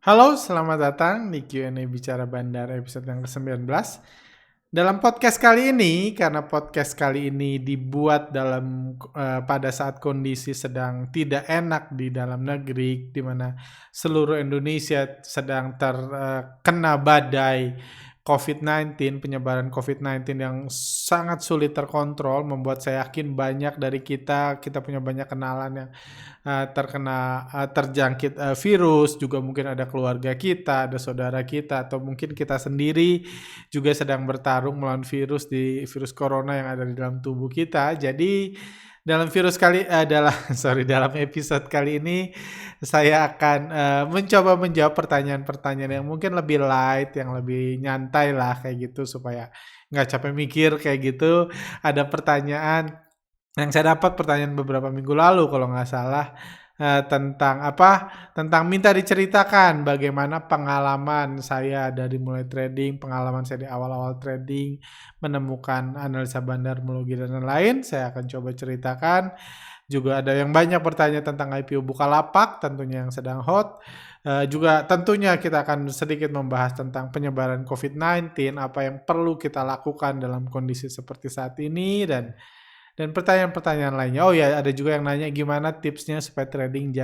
Halo, selamat datang di Q&A Bicara Bandar episode yang ke-19. Dalam podcast kali ini, karena podcast kali ini dibuat pada saat kondisi sedang tidak enak di dalam negeri, di mana seluruh Indonesia sedang terkena badai COVID-19, penyebaran COVID-19 yang sangat sulit terkontrol, membuat saya yakin banyak dari kita punya banyak kenalan yang terjangkit virus, juga mungkin ada keluarga kita, ada saudara kita, atau mungkin kita sendiri juga sedang bertarung melawan virus corona yang ada di dalam tubuh kita. Jadi dalam episode kali ini saya akan mencoba menjawab pertanyaan-pertanyaan yang mungkin lebih light, yang lebih nyantai lah kayak gitu supaya nggak capek mikir kayak gitu. Ada pertanyaan yang saya dapat pertanyaan beberapa minggu lalu kalau nggak salah tentang apa? Tentang minta diceritakan bagaimana pengalaman saya dari mulai trading, pengalaman saya di awal-awal trading, menemukan analisa bandarmologi dan lain-lain. Saya akan coba ceritakan. Juga ada yang banyak bertanya tentang IPO Bukalapak, tentunya yang sedang hot. Juga tentunya kita akan sedikit membahas tentang penyebaran COVID-19, apa yang perlu kita lakukan dalam kondisi seperti saat ini, dan pertanyaan-pertanyaan lainnya. Oh ya, ada juga yang nanya gimana tipsnya supaya trading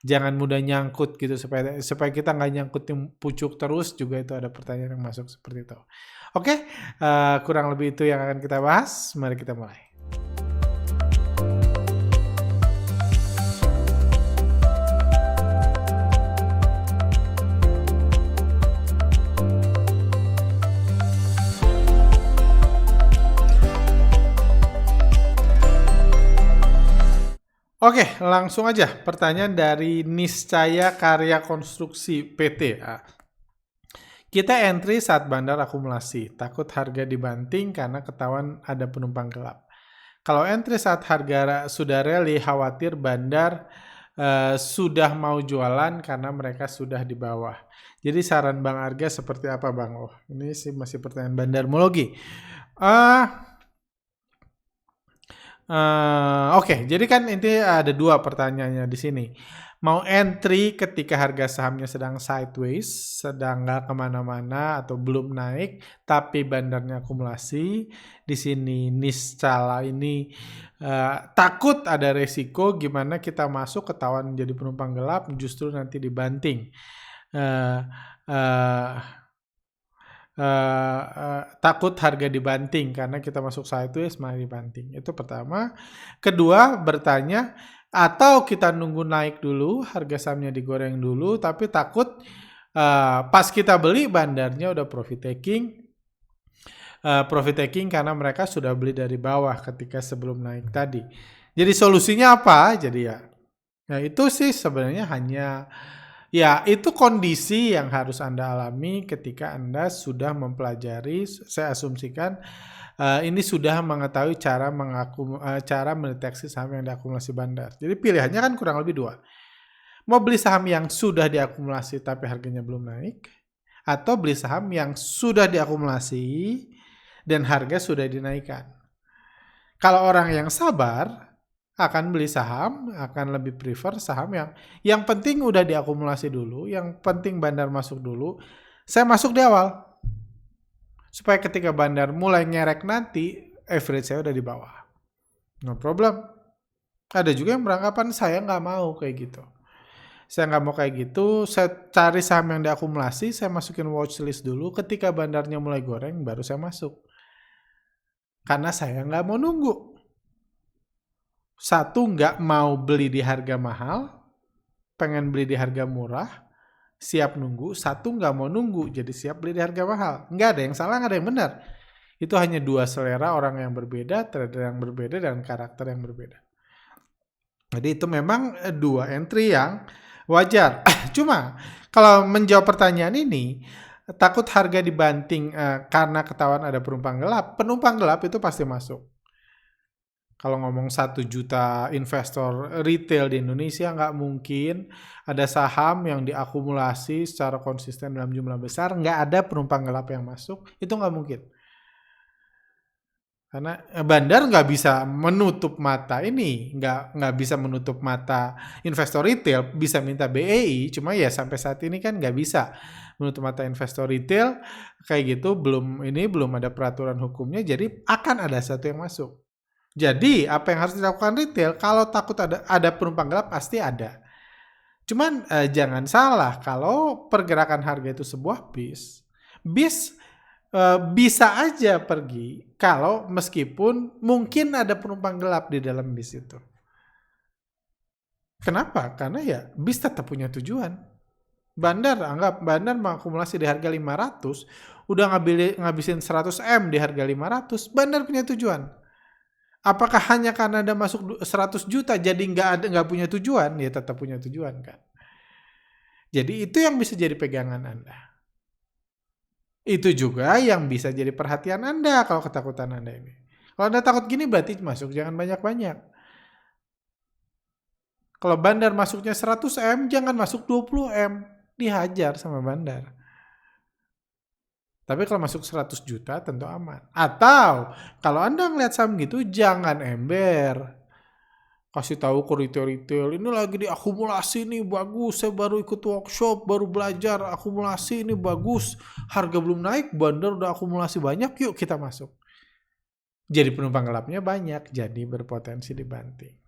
jangan mudah nyangkut gitu, supaya kita nggak nyangkutin pucuk terus, juga itu ada pertanyaan yang masuk seperti itu. Oke, kurang lebih itu yang akan kita bahas. Mari kita mulai. Oke, langsung aja. Pertanyaan dari Niscaya Karya Konstruksi PT. Kita entry saat bandar akumulasi, takut harga dibanting karena ketahuan ada penumpang gelap. Kalau entry saat harga sudah rally, khawatir bandar sudah mau jualan karena mereka sudah di bawah. Jadi saran Bang Arga seperti apa Bang? Oh, ini sih masih pertanyaan bandarmologi. Oke, jadi kan ini ada dua pertanyaannya di sini. Mau entry ketika harga sahamnya sedang sideways, sedang nggak kemana-mana atau belum naik, tapi bandarnya akumulasi. Di sini Niscala ini takut ada resiko gimana kita masuk ketahuan jadi penumpang gelap, justru nanti dibanting. Uh, uh, takut harga dibanting karena kita masuk sideways malah dibanting. Itu pertama. Kedua, bertanya atau kita nunggu naik dulu, harga sahamnya digoreng dulu, tapi takut pas kita beli bandarnya udah profit taking karena mereka sudah beli dari bawah ketika sebelum naik tadi. Jadi solusinya apa? Jadi ya itu sih sebenarnya ya, itu kondisi yang harus Anda alami ketika Anda sudah mempelajari, saya asumsikan ini sudah mengetahui cara mendeteksi saham yang diakumulasi bandar. Jadi pilihannya kan kurang lebih dua. Mau beli saham yang sudah diakumulasi tapi harganya belum naik, atau beli saham yang sudah diakumulasi dan harga sudah dinaikkan. Kalau orang yang sabar, akan beli saham, akan lebih prefer saham yang penting udah diakumulasi dulu, yang penting bandar masuk dulu. Saya masuk di awal, supaya ketika bandar mulai ngerek nanti, average saya udah di bawah. No problem. Ada juga yang beranggapan saya nggak mau kayak gitu. Saya nggak mau kayak gitu, saya cari saham yang diakumulasi, saya masukin watchlist dulu, ketika bandarnya mulai goreng, baru saya masuk. Karena saya nggak mau nunggu. Satu, nggak mau beli di harga mahal, pengen beli di harga murah, siap nunggu. Satu, nggak mau nunggu, jadi siap beli di harga mahal. Nggak ada yang salah, nggak ada yang benar. Itu hanya dua selera orang yang berbeda, trader yang berbeda, dan karakter yang berbeda. Jadi itu memang dua entry yang wajar. Cuma kalau menjawab pertanyaan ini, takut harga dibanting karena ketahuan ada penumpang gelap itu pasti masuk. Kalau ngomong 1 juta investor retail di Indonesia, nggak mungkin ada saham yang diakumulasi secara konsisten dalam jumlah besar, nggak ada penumpang gelap yang masuk, itu nggak mungkin. Karena bandar nggak bisa menutup mata ini, nggak bisa menutup mata investor retail, bisa minta BEI, cuma ya sampai saat ini kan nggak bisa menutup mata investor retail, kayak gitu belum ada peraturan hukumnya, jadi akan ada satu yang masuk. Jadi apa yang harus dilakukan retail, kalau takut ada penumpang gelap pasti ada. Cuman jangan salah, kalau pergerakan harga itu sebuah bis bisa aja pergi kalau meskipun mungkin ada penumpang gelap di dalam bis itu. Kenapa? Karena ya bis tetap punya tujuan. Anggap bandar mengakumulasi di harga 500, udah ngabisin 100 M di harga 500, bandar punya tujuan. Apakah hanya karena ada masuk 100 juta jadi nggak punya tujuan? Ya tetap punya tujuan kan. Jadi itu yang bisa jadi pegangan Anda. Itu juga yang bisa jadi perhatian Anda kalau ketakutan Anda ini. Kalau Anda takut gini berarti masuk jangan banyak-banyak. Kalau bandar masuknya 100 M, jangan masuk 20 M. Dihajar sama bandar. Tapi kalau masuk 100 juta tentu aman. Atau kalau Anda ngeliat saham gitu jangan ember. Kasih tahu ke retail, ini lagi diakumulasi nih, bagus, saya baru ikut workshop, baru belajar, akumulasi ini bagus, harga belum naik, bandar udah akumulasi banyak, yuk kita masuk. Jadi penumpang gelapnya banyak, jadi berpotensi dibanting.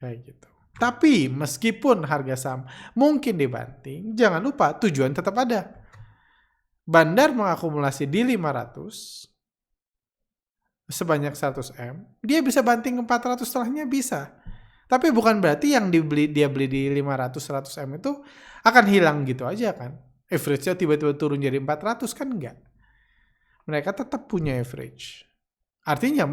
Kayak gitu. Tapi meskipun harga saham mungkin dibanting, jangan lupa tujuan tetap ada. Bandar mengakumulasi di 500, sebanyak 100 M, dia bisa banting ke 400 setelahnya bisa. Tapi bukan berarti yang dia beli di 500-100 M itu akan hilang gitu aja kan. Average-nya tiba-tiba turun jadi 400 kan enggak. Mereka tetap punya average. Artinya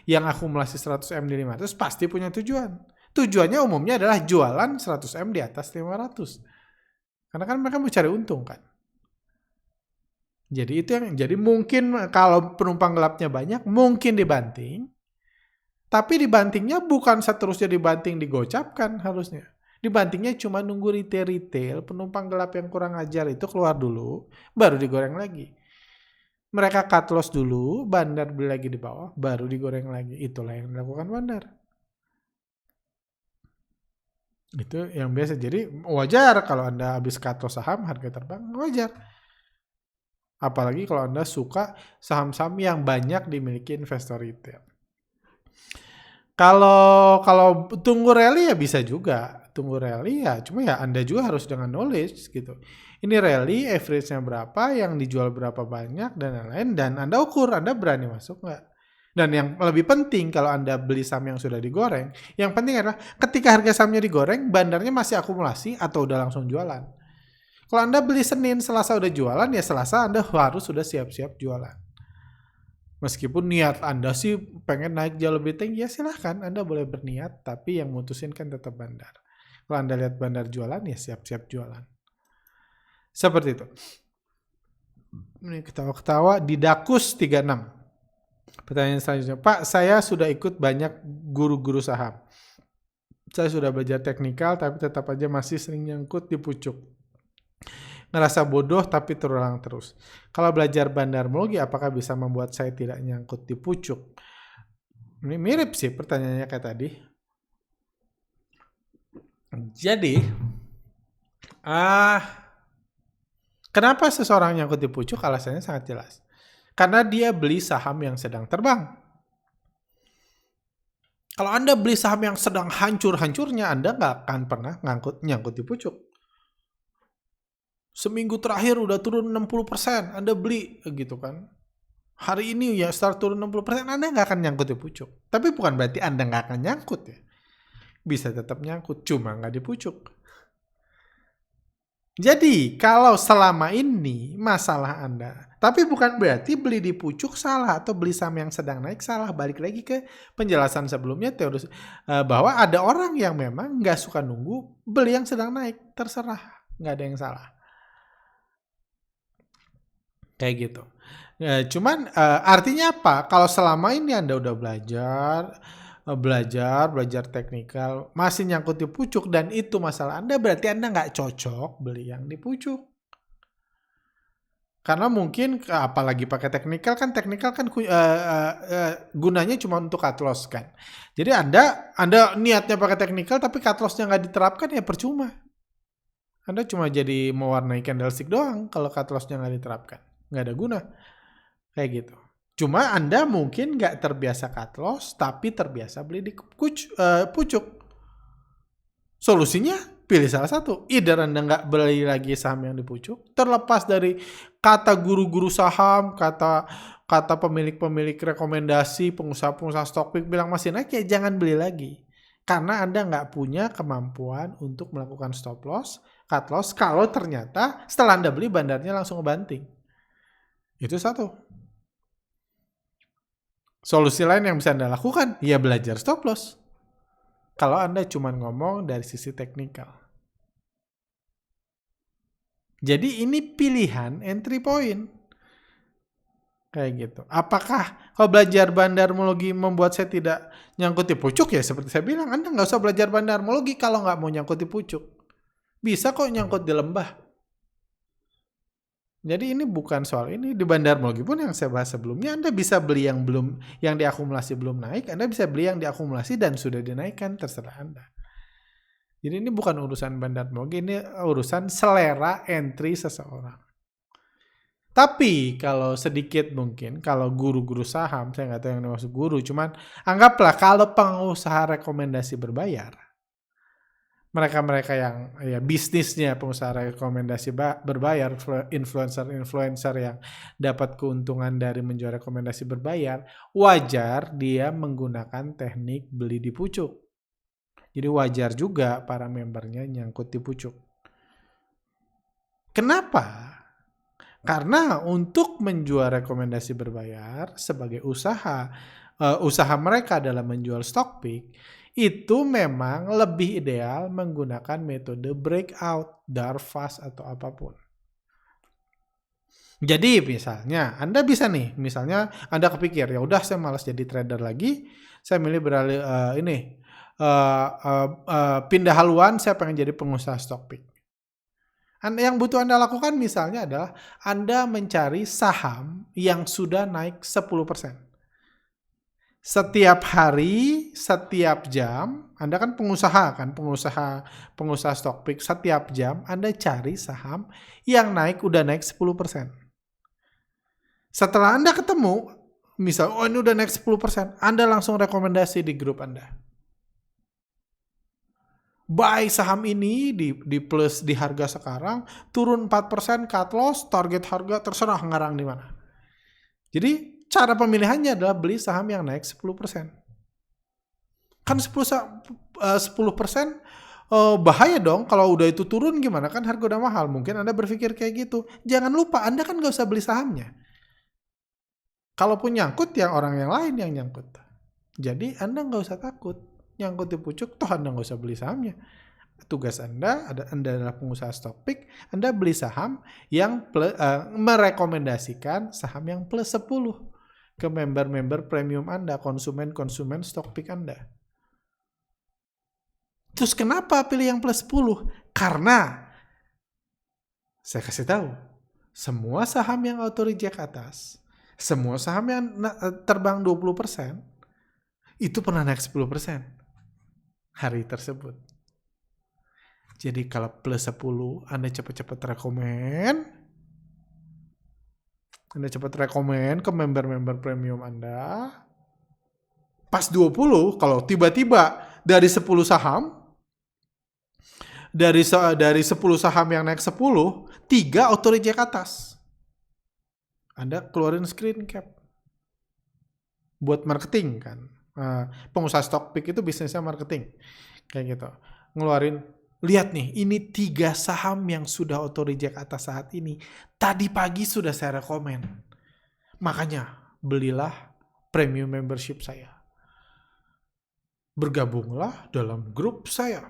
yang akumulasi 100 M di 500 pasti punya tujuan. Tujuannya umumnya adalah jualan 100 M di atas 500. Karena kan mereka mau cari untung kan. Jadi mungkin kalau penumpang gelapnya banyak, mungkin dibanting. Tapi dibantingnya bukan seterusnya dibanting digocapkan harusnya. Dibantingnya cuma nunggu retail penumpang gelap yang kurang ajar itu keluar dulu, baru digoreng lagi. Mereka cut loss dulu, bandar beli lagi di bawah, baru digoreng lagi. Itulah yang dilakukan bandar. Itu yang biasa. Jadi wajar kalau Anda habis cut loss saham, harga terbang, wajar. Apalagi kalau Anda suka saham-saham yang banyak dimiliki investor retail. Kalau tunggu rally ya bisa juga. Tunggu rally ya, cuma ya Anda juga harus dengan knowledge gitu. Ini rally, average-nya berapa, yang dijual berapa banyak, dan lain-lain. Dan Anda ukur, Anda berani masuk nggak? Dan yang lebih penting kalau Anda beli saham yang sudah digoreng, yang penting adalah ketika harga sahamnya digoreng, bandarnya masih akumulasi atau udah langsung jualan. Kalau Anda beli Senin, Selasa udah jualan, ya Selasa Anda harus sudah siap-siap jualan. Meskipun niat Anda sih pengen naik jauh lebih tinggi, ya silahkan Anda boleh berniat, tapi yang mutusin kan tetap bandar. Kalau Anda lihat bandar jualan, ya siap-siap jualan. Seperti itu. Ini ketawa-ketawa di Dakus 36. Pertanyaan selanjutnya, Pak, saya sudah ikut banyak guru-guru saham. Saya sudah belajar teknikal, tapi tetap aja masih sering nyangkut di pucuk. Ngerasa bodoh tapi terulang terus. Kalau belajar bandarmologi, apakah bisa membuat saya tidak nyangkut di pucuk? Ini mirip sih pertanyaannya kayak tadi. Jadi, kenapa seseorang nyangkut di pucuk? Alasannya sangat jelas. Karena dia beli saham yang sedang terbang. Kalau Anda beli saham yang sedang hancur-hancurnya, Anda nggak akan pernah nyangkut di pucuk. Seminggu terakhir udah turun 60%, Anda beli gitu kan. Hari ini ya start turun 60%, Anda nggak akan nyangkut di pucuk. Tapi bukan berarti Anda nggak akan nyangkut ya. Bisa tetap nyangkut, cuma nggak di pucuk. Jadi kalau selama ini masalah Anda, tapi bukan berarti beli di pucuk salah atau beli saham yang sedang naik salah. Balik lagi ke penjelasan sebelumnya, bahwa ada orang yang memang nggak suka nunggu, beli yang sedang naik, terserah, nggak ada yang salah. Kayak gitu. Cuman artinya apa? Kalau selama ini Anda udah belajar teknikal, masih nyangkut di pucuk dan itu masalah Anda, berarti Anda nggak cocok beli yang di pucuk. Karena mungkin apalagi pakai teknikal kan gunanya cuma untuk cut loss kan. Jadi Anda niatnya pakai teknikal tapi cut loss-nya nggak diterapkan ya percuma. Anda cuma jadi mewarnai candlestick doang kalau cut loss-nya nggak diterapkan. Nggak ada guna. Kayak gitu. Cuma Anda mungkin nggak terbiasa cut loss tapi terbiasa beli di pucuk. Solusinya pilih salah satu. Either Anda nggak beli lagi saham yang di pucuk, terlepas dari kata guru-guru saham, kata pemilik-pemilik rekomendasi, pengusaha-pengusaha stock pick bilang masih naik, ya jangan beli lagi. Karena Anda nggak punya kemampuan untuk melakukan stop loss, cut loss, kalau ternyata setelah Anda beli bandarnya langsung ngebanting. Itu satu. Solusi lain yang bisa Anda lakukan, ya belajar stop loss. Kalau Anda cuma ngomong dari sisi teknikal. Jadi ini pilihan entry point. Kayak gitu. Apakah kalau belajar bandarmologi membuat saya tidak nyangkut di pucuk? Ya seperti saya bilang, Anda nggak usah belajar bandarmologi kalau nggak mau nyangkut di pucuk. Bisa kok nyangkut di lembah. Jadi ini bukan soal ini. Di bandarmologi pun yang saya bahas sebelumnya, Anda bisa beli yang diakumulasi belum naik, Anda bisa beli yang diakumulasi dan sudah dinaikkan, terserah Anda. Jadi ini bukan urusan bandarmologi, ini urusan selera entry seseorang. Tapi kalau sedikit mungkin, kalau guru-guru saham, saya nggak tahu yang dimaksud guru, cuman anggaplah kalau pengusaha rekomendasi berbayar, mereka-mereka yang ya bisnisnya pengusaha rekomendasi berbayar, influencer yang dapat keuntungan dari menjual rekomendasi berbayar, wajar dia menggunakan teknik beli di pucuk. Jadi wajar juga para membernya nyangkut di pucuk. Kenapa? Karena untuk menjual rekomendasi berbayar sebagai usaha mereka dalam menjual stock pick, itu memang lebih ideal menggunakan metode breakout, DARFAS atau apapun. Jadi misalnya Anda bisa nih, misalnya Anda kepikir ya udah saya malas jadi trader lagi, saya milih beralih pindah haluan, saya pengen jadi pengusaha stock pick. Yang butuh Anda lakukan misalnya adalah Anda mencari saham yang sudah naik 10%. Setiap hari, setiap jam, Anda kan pengusaha stock pick, setiap jam Anda cari saham yang udah naik 10%. Setelah Anda ketemu, misal ini udah naik 10%, Anda langsung rekomendasi di grup Anda. Buy saham ini di plus di harga sekarang, turun 4%, cut loss, target harga terserah ngarang di mana. Jadi cara pemilihannya adalah beli saham yang naik 10%. Kan 10% bahaya dong kalau udah itu turun gimana, kan harga udah mahal. Mungkin Anda berpikir kayak gitu. Jangan lupa Anda kan gak usah beli sahamnya. Kalaupun nyangkut ya orang yang lain yang nyangkut. Jadi Anda gak usah takut nyangkut di pucuk, toh Anda gak usah beli sahamnya. Tugas Anda adalah pengusaha stock pick, Anda beli saham yang merekomendasikan saham yang plus 10 ke member-member premium Anda, konsumen-konsumen stock pick Anda. Terus kenapa pilih yang plus 10? Karena saya kasih tahu, semua saham yang auto reject atas, semua saham yang terbang 20%, itu pernah naik 10% hari tersebut. Jadi kalau plus 10, Anda cepat-cepat rekomen ke member-member premium Anda. Pas 20, kalau tiba-tiba dari 10 saham, dari 10 saham yang naik 10, 3 auto reject atas. Anda keluarin screen cap. Buat marketing kan. Pengusaha stock pick itu bisnisnya marketing. Kayak gitu. Ngeluarin, lihat nih, ini 3 saham yang sudah auto reject atas saat ini. Tadi pagi sudah saya rekomen. Makanya belilah premium membership saya. Bergabunglah dalam grup saya.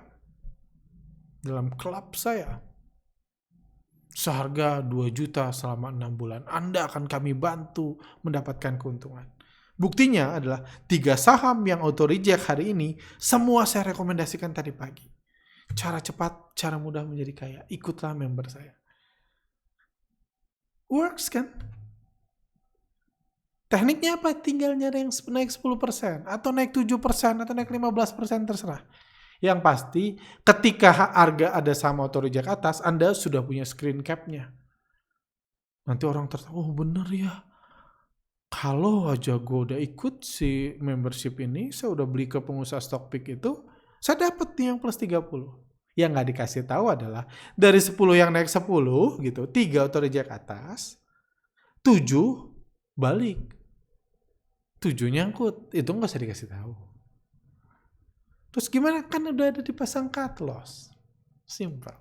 Dalam klub saya. Seharga 2 juta selama 6 bulan. Anda akan kami bantu mendapatkan keuntungan. Buktinya adalah 3 saham yang auto reject hari ini, semua saya rekomendasikan tadi pagi. Cara cepat, cara mudah menjadi kaya. Ikutlah member saya. Works kan? Tekniknya apa? Tinggal nyari yang naik 10%, atau naik 7%, atau naik 15%, terserah. Yang pasti, ketika harga ada sama atau reject atas, Anda sudah punya screen cap-nya. Nanti orang tertawa, oh bener ya. Kalau aja gue udah ikut si membership ini, saya udah beli ke pengusaha stock pick itu, saya dapet nih yang plus 30. Yang nggak dikasih tahu adalah, dari 10 yang naik 10, gitu, 3 atau reject atas, 7 balik. 7 nyangkut, itu nggak usah dikasih tahu. Terus gimana? Kan udah ada dipasang cut loss. Simple.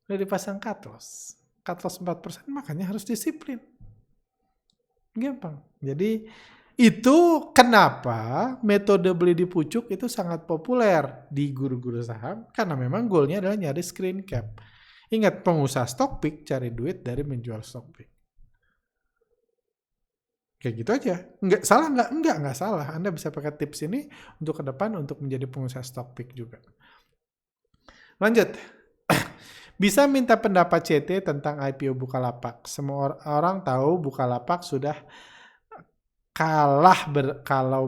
Udah dipasang cut loss. Cut loss 4%, makanya harus disiplin. Gampang. Jadi itu kenapa metode beli di pucuk itu sangat populer di guru-guru saham, karena memang goalnya adalah nyari screen cap. Ingat, pengusaha stock pick cari duit dari menjual stock pick. Kayak gitu aja. Nggak salah, nggak salah. Anda bisa pakai tips ini untuk ke depan untuk menjadi pengusaha stock pick juga. Lanjut. Bisa minta pendapat CT tentang IPO Bukalapak. Semua orang tahu Bukalapak sudah kalau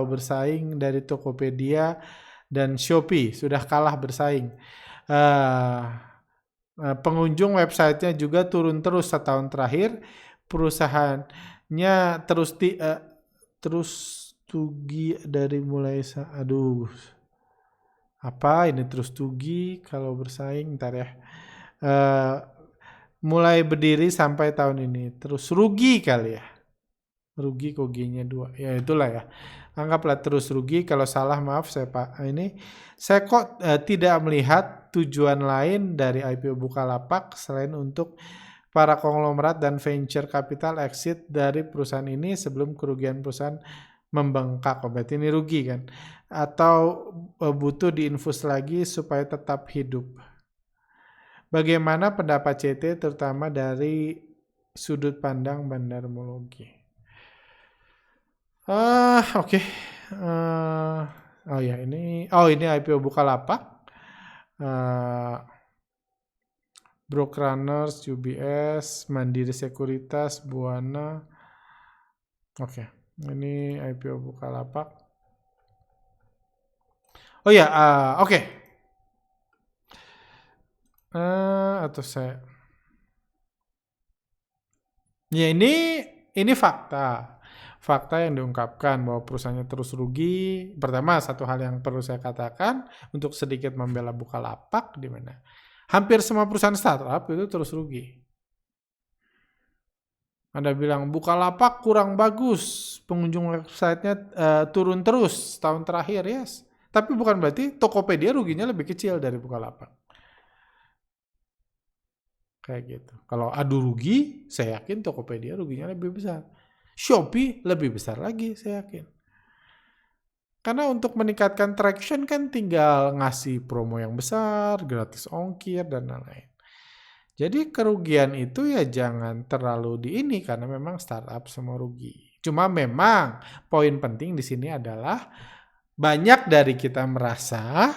bersaing dari Tokopedia dan Shopee, sudah kalah bersaing. Pengunjung websitenya juga turun terus setahun terakhir. Perusahaannya terus tugi dari mulai apa ini terus tugi kalau bersaing, ntar ya. Mulai berdiri sampai tahun ini terus rugi kali ya. Rugi kok G-nya 2. Ya itulah ya. Anggaplah terus rugi. Kalau salah maaf saya Pak. Saya kok tidak melihat tujuan lain dari IPO Bukalapak selain untuk para konglomerat dan venture capital exit dari perusahaan ini sebelum kerugian perusahaan membengkak. Berarti ini rugi kan? Atau butuh diinfus lagi supaya tetap hidup. Bagaimana pendapat CT terutama dari sudut pandang bandarmologi? Oke. Ini IPO Bukalapak. Brokrunners, UBS, Mandiri Sekuritas, Buana. Oke. Ini IPO Bukalapak. Oke. Atau saya. Ya ini fakta. Fakta yang diungkapkan bahwa perusahaannya terus rugi. Pertama, satu hal yang perlu saya katakan untuk sedikit membela Bukalapak di mana hampir semua perusahaan startup itu terus rugi. Anda bilang Bukalapak kurang bagus, pengunjung websitenya turun terus tahun terakhir, yes. Tapi bukan berarti Tokopedia ruginya lebih kecil dari Bukalapak. Kayak gitu. Kalau adu rugi, saya yakin Tokopedia ruginya lebih besar. Shopee lebih besar lagi, saya yakin. Karena untuk meningkatkan traction kan tinggal ngasih promo yang besar, gratis ongkir, dan lain-lain. Jadi kerugian itu ya jangan terlalu karena memang startup semua rugi. Cuma memang poin penting di sini adalah banyak dari kita merasa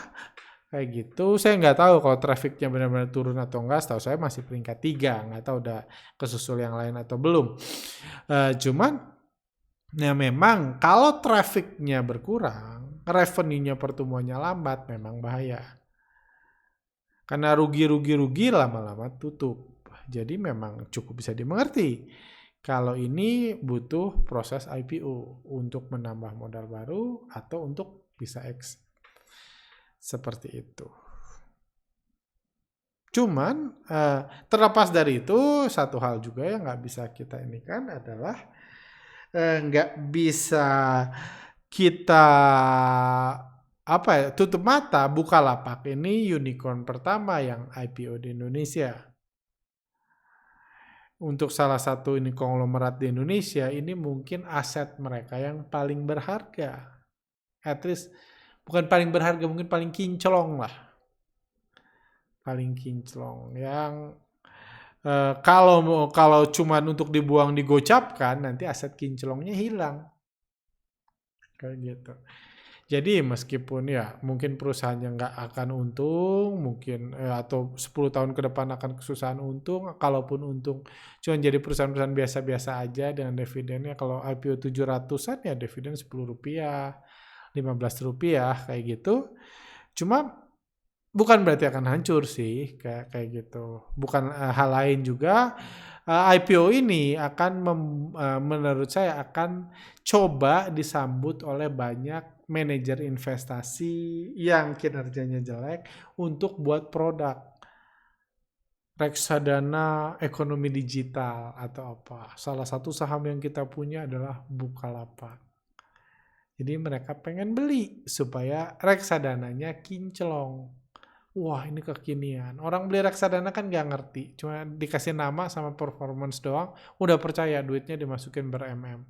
kayak gitu. Saya nggak tahu kalau trafficnya benar-benar turun atau enggak. Setahu saya masih peringkat 3. Nggak tahu udah kesusul yang lain atau belum. Cuman ya memang kalau trafficnya berkurang, revenue-nya pertumbuhannya lambat, memang bahaya. Karena rugi lama-lama tutup. Jadi memang cukup bisa dimengerti. Kalau ini butuh proses IPO untuk menambah modal baru atau untuk bisa exit. Seperti itu. Cuman terlepas dari itu, satu hal juga yang nggak bisa kita kan adalah nggak bisa kita tutup mata. Bukalapak ini unicorn pertama yang IPO di Indonesia. Untuk salah satu ini konglomerat di Indonesia, ini mungkin aset mereka yang paling berharga. At least bukan paling berharga, mungkin paling kinclong lah. Paling kinclong yang kalau cuma untuk dibuang digocapkan, nanti aset kinclongnya hilang. Kayak gitu. Jadi meskipun ya mungkin perusahaannya nggak akan untung, mungkin atau 10 tahun ke depan akan kesusahan untung, kalaupun untung cuma jadi perusahaan-perusahaan biasa-biasa aja dengan dividennya. Kalau IPO 700-an ya dividen Rp10, Rp15 kayak gitu. Cuma bukan berarti akan hancur sih kayak gitu. Bukan hal lain juga IPO ini akan menurut saya akan coba disambut oleh banyak manajer investasi yang kinerjanya jelek untuk buat produk reksadana ekonomi digital atau apa. Salah satu saham yang kita punya adalah Bukalapak. Jadi mereka pengen beli supaya reksadananya kinclong. Wah, ini kekinian. Orang beli reksadana kan nggak ngerti. Cuma dikasih nama sama performance doang, udah percaya duitnya dimasukin ber-MM.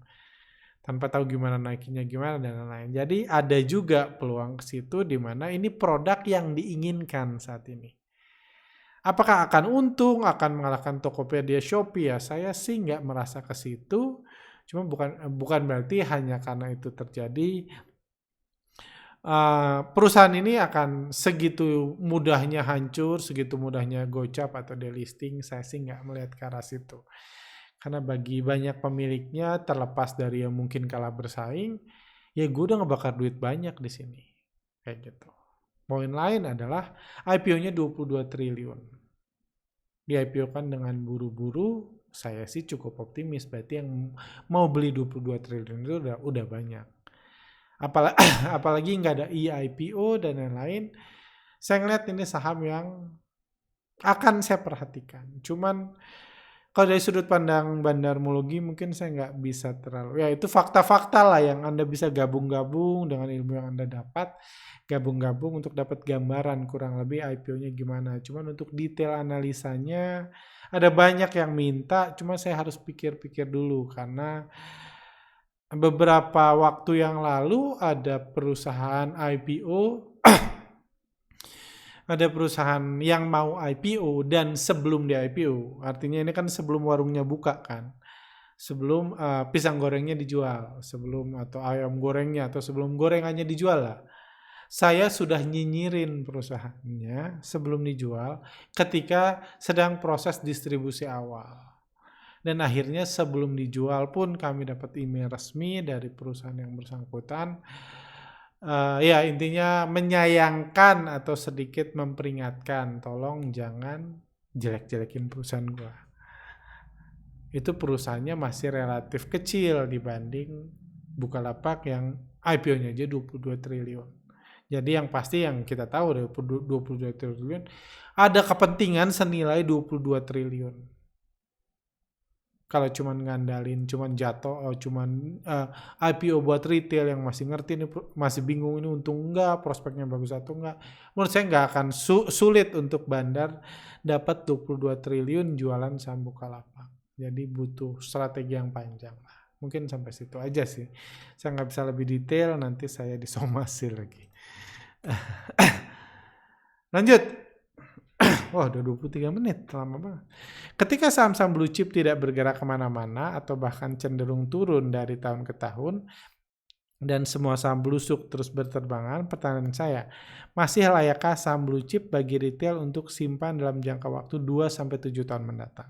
Tanpa tahu gimana naikinnya gimana dan lain-lain. Jadi ada juga peluang ke situ di mana ini produk yang diinginkan saat ini. Apakah akan untung, akan mengalahkan Tokopedia, Shopee ya? Saya sih nggak merasa ke situ. Cuma bukan berarti hanya karena itu terjadi perusahaan ini akan segitu mudahnya hancur, segitu mudahnya gocap atau delisting. Saya sih nggak melihat ke arah situ. Karena bagi banyak pemiliknya, terlepas dari yang mungkin kalah bersaing, ya gue udah ngebakar duit banyak di sini. Kayak gitu. Poin lain adalah IPO-nya 22 triliun. Di IPO kan dengan buru-buru, saya sih cukup optimis. Berarti yang mau beli 22 triliun itu udah banyak. Apalagi nggak ada IPO dan lain-lain. Saya ngeliat ini saham yang akan saya perhatikan. Cuman kalau dari sudut pandang bandarmologi mungkin saya nggak bisa terlalu. Ya itu fakta-fakta lah yang Anda bisa gabung-gabung dengan ilmu yang Anda dapat. Gabung-gabung untuk dapat gambaran kurang lebih IPO-nya gimana. Cuman untuk detail analisanya ada banyak yang minta. Cuma saya harus pikir-pikir dulu karena beberapa waktu yang lalu ada perusahaan IPO, ada perusahaan yang mau IPO dan sebelum di IPO, artinya ini kan sebelum warungnya buka kan, sebelum pisang gorengnya dijual, sebelum atau ayam gorengnya atau sebelum gorengannya dijual lah. Saya sudah nyinyirin perusahaannya sebelum dijual ketika sedang proses distribusi awal. Dan akhirnya sebelum dijual pun kami dapat email resmi dari perusahaan yang bersangkutan. Ya intinya menyayangkan atau sedikit memperingatkan, tolong jangan jelek-jelekin perusahaan gua. Itu perusahaannya masih relatif kecil dibanding Bukalapak yang IPO-nya aja 22 triliun. Jadi yang pasti yang kita tahu dari 22 triliun ada kepentingan senilai 22 triliun. Kalau cuman ngandalin, cuman jatuh, cuman IPO buat retail yang masih ngerti nih, masih bingung ini untung enggak, prospeknya bagus atau enggak. Menurut saya nggak akan sulit untuk Bandar dapat 22 triliun jualan saham Bukalapak. Jadi butuh strategi yang panjang lah. Mungkin sampai situ aja sih. Saya nggak bisa lebih detail, nanti saya disomasi lagi. Lanjut. Wah, udah 23 menit, lama banget. Ketika saham-saham blue chip tidak bergerak kemana-mana atau bahkan cenderung turun dari tahun ke tahun, dan semua saham blusuk terus berterbangan, pertanyaan saya, masih layakkah saham blue chip bagi retail untuk simpan dalam jangka waktu 2-7 tahun mendatang?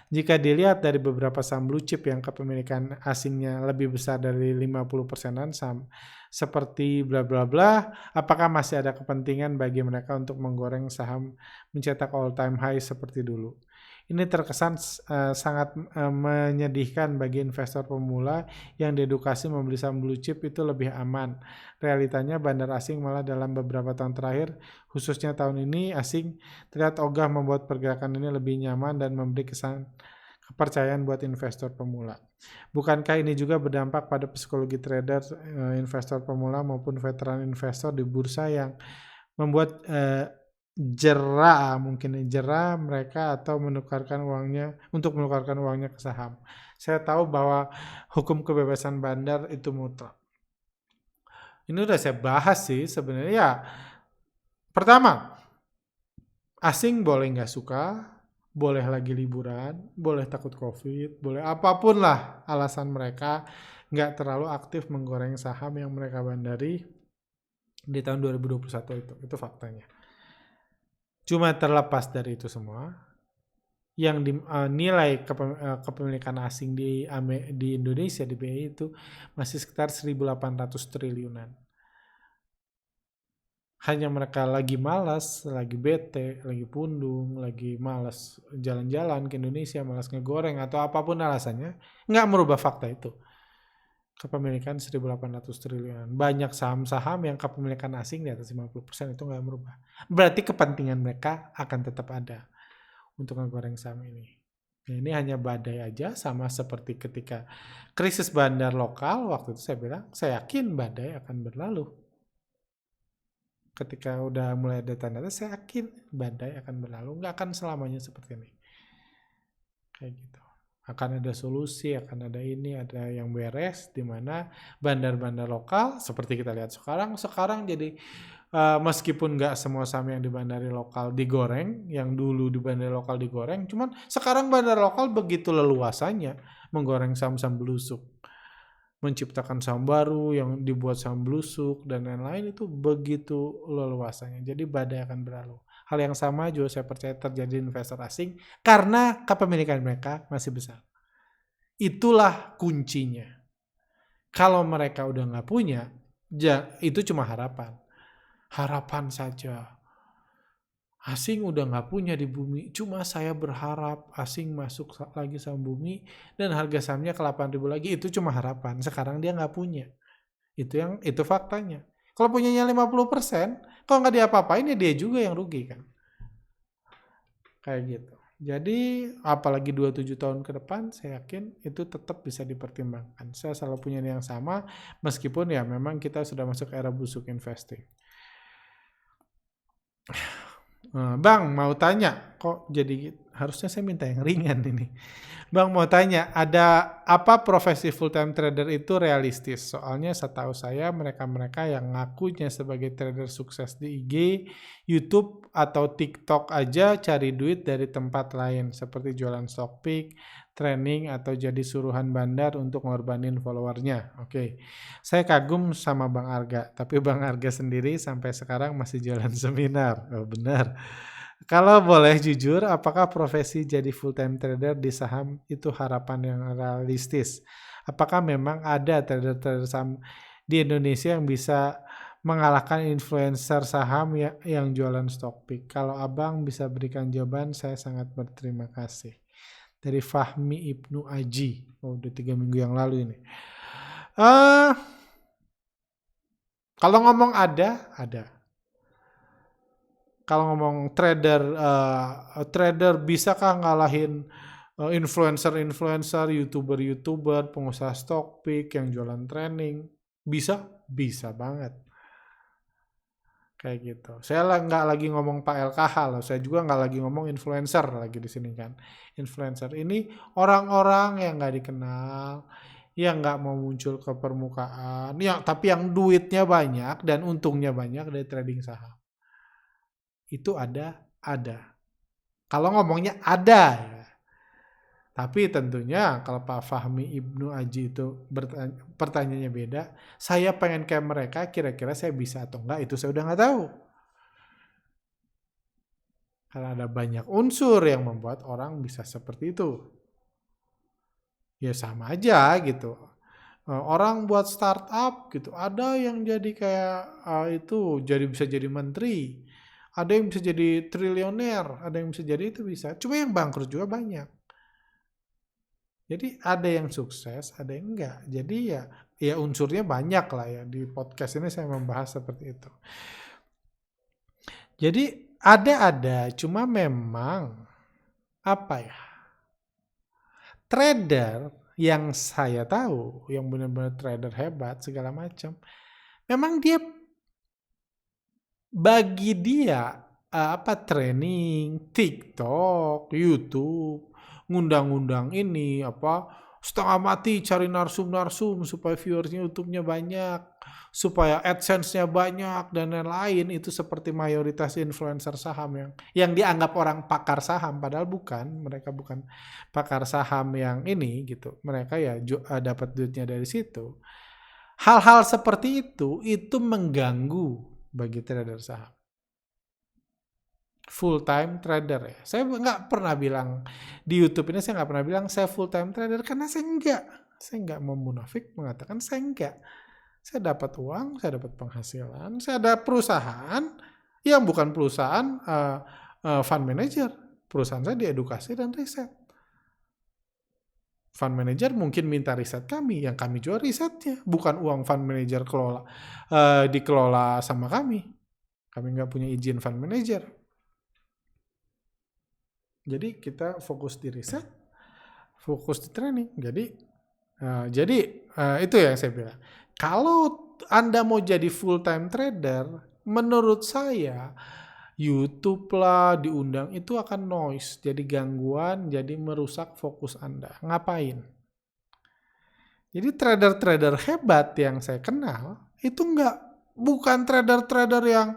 Jika dilihat dari beberapa saham blue chip yang kepemilikan asingnya lebih besar dari 50%-an saham seperti bla bla bla, apakah masih ada kepentingan bagi mereka untuk menggoreng saham mencetak all time high seperti dulu? Ini terkesan sangat menyedihkan bagi investor pemula yang diedukasi membeli saham blue chip itu lebih aman. Realitanya bandar asing malah dalam beberapa tahun terakhir, khususnya tahun ini, asing terlihat ogah membuat pergerakan ini lebih nyaman dan memberi kesan kepercayaan buat investor pemula. Bukankah ini juga berdampak pada psikologi trader, investor pemula maupun veteran investor di bursa yang membuat jera mereka atau menukarkan uangnya ke saham. Saya tahu bahwa hukum kebebasan bandar itu mutlak. Ini udah saya bahas sih sebenarnya. Ya, pertama, asing boleh nggak suka, boleh lagi liburan, boleh takut COVID, boleh apapun lah alasan mereka nggak terlalu aktif menggoreng saham yang mereka bandari. di tahun 2021 itu faktanya. Cuma terlepas dari itu semua, yang nilai kepemilikan asing di Indonesia di BI itu masih sekitar 1.800 triliunan. Hanya mereka lagi malas, lagi bete, lagi pundung, lagi malas jalan-jalan ke Indonesia, malas ngegoreng atau apapun alasannya, nggak merubah fakta itu. Kepemilikan 1.800 triliunan. Banyak saham-saham yang kepemilikan asing di atas 50% itu nggak merubah. Berarti kepentingan mereka akan tetap ada untuk ngegoreng saham ini. Nah, ini hanya badai aja, sama seperti ketika krisis bandar lokal, waktu itu saya bilang, saya yakin badai akan berlalu. Ketika udah mulai ada tanda-tanda, saya yakin badai akan berlalu, nggak akan selamanya seperti ini. Kayak gitu. Akan ada solusi, akan ada ini, ada yang beres, di mana bandar-bandar lokal, seperti kita lihat sekarang jadi meskipun nggak semua saham yang di bandari lokal digoreng, yang dulu di bandari lokal digoreng, cuman sekarang bandar lokal begitu leluasanya menggoreng saham-saham belusuk, menciptakan saham baru yang dibuat saham belusuk dan lain-lain, itu begitu leluasanya. Jadi badai akan berlalu. Hal yang sama juga saya percaya terjadi investor asing karena kepemilikan mereka masih besar. Itulah kuncinya. Kalau mereka udah nggak punya, itu cuma harapan. Harapan saja. Asing udah nggak punya di bumi, cuma saya berharap asing masuk lagi saham bumi dan harga sahamnya ke 8.000 lagi, itu cuma harapan. Sekarang dia nggak punya. Itu faktanya. Kalau punyanya 50%, kalau nggak diapa-apain ya dia juga yang rugi kan. Kayak gitu. Jadi apalagi 27 tahun ke depan, saya yakin itu tetap bisa dipertimbangkan. Saya selalu punya yang sama, meskipun ya memang kita sudah masuk era busuk investing. Bang, mau tanya, kok jadi harusnya saya minta yang ringan ini. Bang mau tanya, ada apa profesi full time trader itu realistis? Soalnya setahu saya mereka-mereka yang ngakunya sebagai trader sukses di IG, YouTube atau TikTok aja cari duit dari tempat lain seperti jualan stock pick, training atau jadi suruhan bandar untuk ngorbanin followernya. Oke. Saya kagum sama Bang Arga, tapi Bang Arga sendiri sampai sekarang masih jualan seminar. Oh, benar. Kalau boleh jujur, apakah profesi jadi full-time trader di saham itu harapan yang realistis? Apakah memang ada trader-trader saham di Indonesia yang bisa mengalahkan influencer saham yang jualan stock pick? Kalau abang bisa berikan jawaban, saya sangat berterima kasih. Dari Fahmi Ibnu Aji. Oh, udah 3 minggu yang lalu ini. Kalau ngomong ada. Kalau ngomong trader bisakah ngalahin influencer, YouTuber, pengusaha stock pick yang jualan training? Bisa banget. Kayak gitu. Saya nggak lagi ngomong Pak LKH loh, saya juga nggak lagi ngomong influencer lagi di sini kan. Influencer ini orang-orang yang nggak dikenal, yang nggak mau muncul ke permukaan, tapi yang duitnya banyak dan untungnya banyak dari trading saham. Itu ada. Kalau ngomongnya ada ya. Tapi tentunya kalau Pak Fahmi Ibnu Aji itu pertanyaannya beda, saya pengen kayak mereka, kira-kira saya bisa atau enggak, itu saya udah nggak tahu. Karena ada banyak unsur yang membuat orang bisa seperti itu. Ya sama aja gitu. Orang buat startup gitu, ada yang jadi kayak itu bisa jadi menteri, ada yang bisa jadi triliuner, ada yang bisa jadi itu bisa. Cuma yang bangkrut juga banyak. Jadi ada yang sukses, ada yang enggak. Jadi ya unsurnya banyak lah ya. Di podcast ini saya membahas seperti itu. Jadi ada, cuma memang apa ya? Trader yang saya tahu, yang benar-benar trader hebat segala macam, memang bagi dia training, TikTok, YouTube, ngundang-ngundang ini setengah mati cari narsum supaya viewersnya YouTube-nya banyak, supaya AdSense-nya banyak dan lain-lain. Itu seperti mayoritas influencer saham yang dianggap orang pakar saham, padahal mereka bukan pakar saham yang ini gitu. Mereka ya dapat duitnya dari situ. Hal-hal seperti itu mengganggu bagi trader saham. Full time trader ya. Saya nggak pernah bilang di YouTube ini, saya nggak pernah bilang saya full time trader karena saya nggak mau munafik mengatakan saya enggak. Saya dapat uang, saya dapat penghasilan, saya ada perusahaan yang bukan perusahaan fund manager. Perusahaan saya di edukasi dan riset. Fund manager mungkin minta riset kami, yang kami jual risetnya, bukan uang fund manager dikelola sama kami. Kami nggak punya izin fund manager. Jadi kita fokus di riset, fokus di training. Jadi itu yang saya bilang. Kalau Anda mau jadi full time trader, menurut saya YouTube lah diundang itu akan noise, jadi gangguan, jadi merusak fokus Anda. Ngapain? Jadi trader-trader hebat yang saya kenal itu bukan trader-trader yang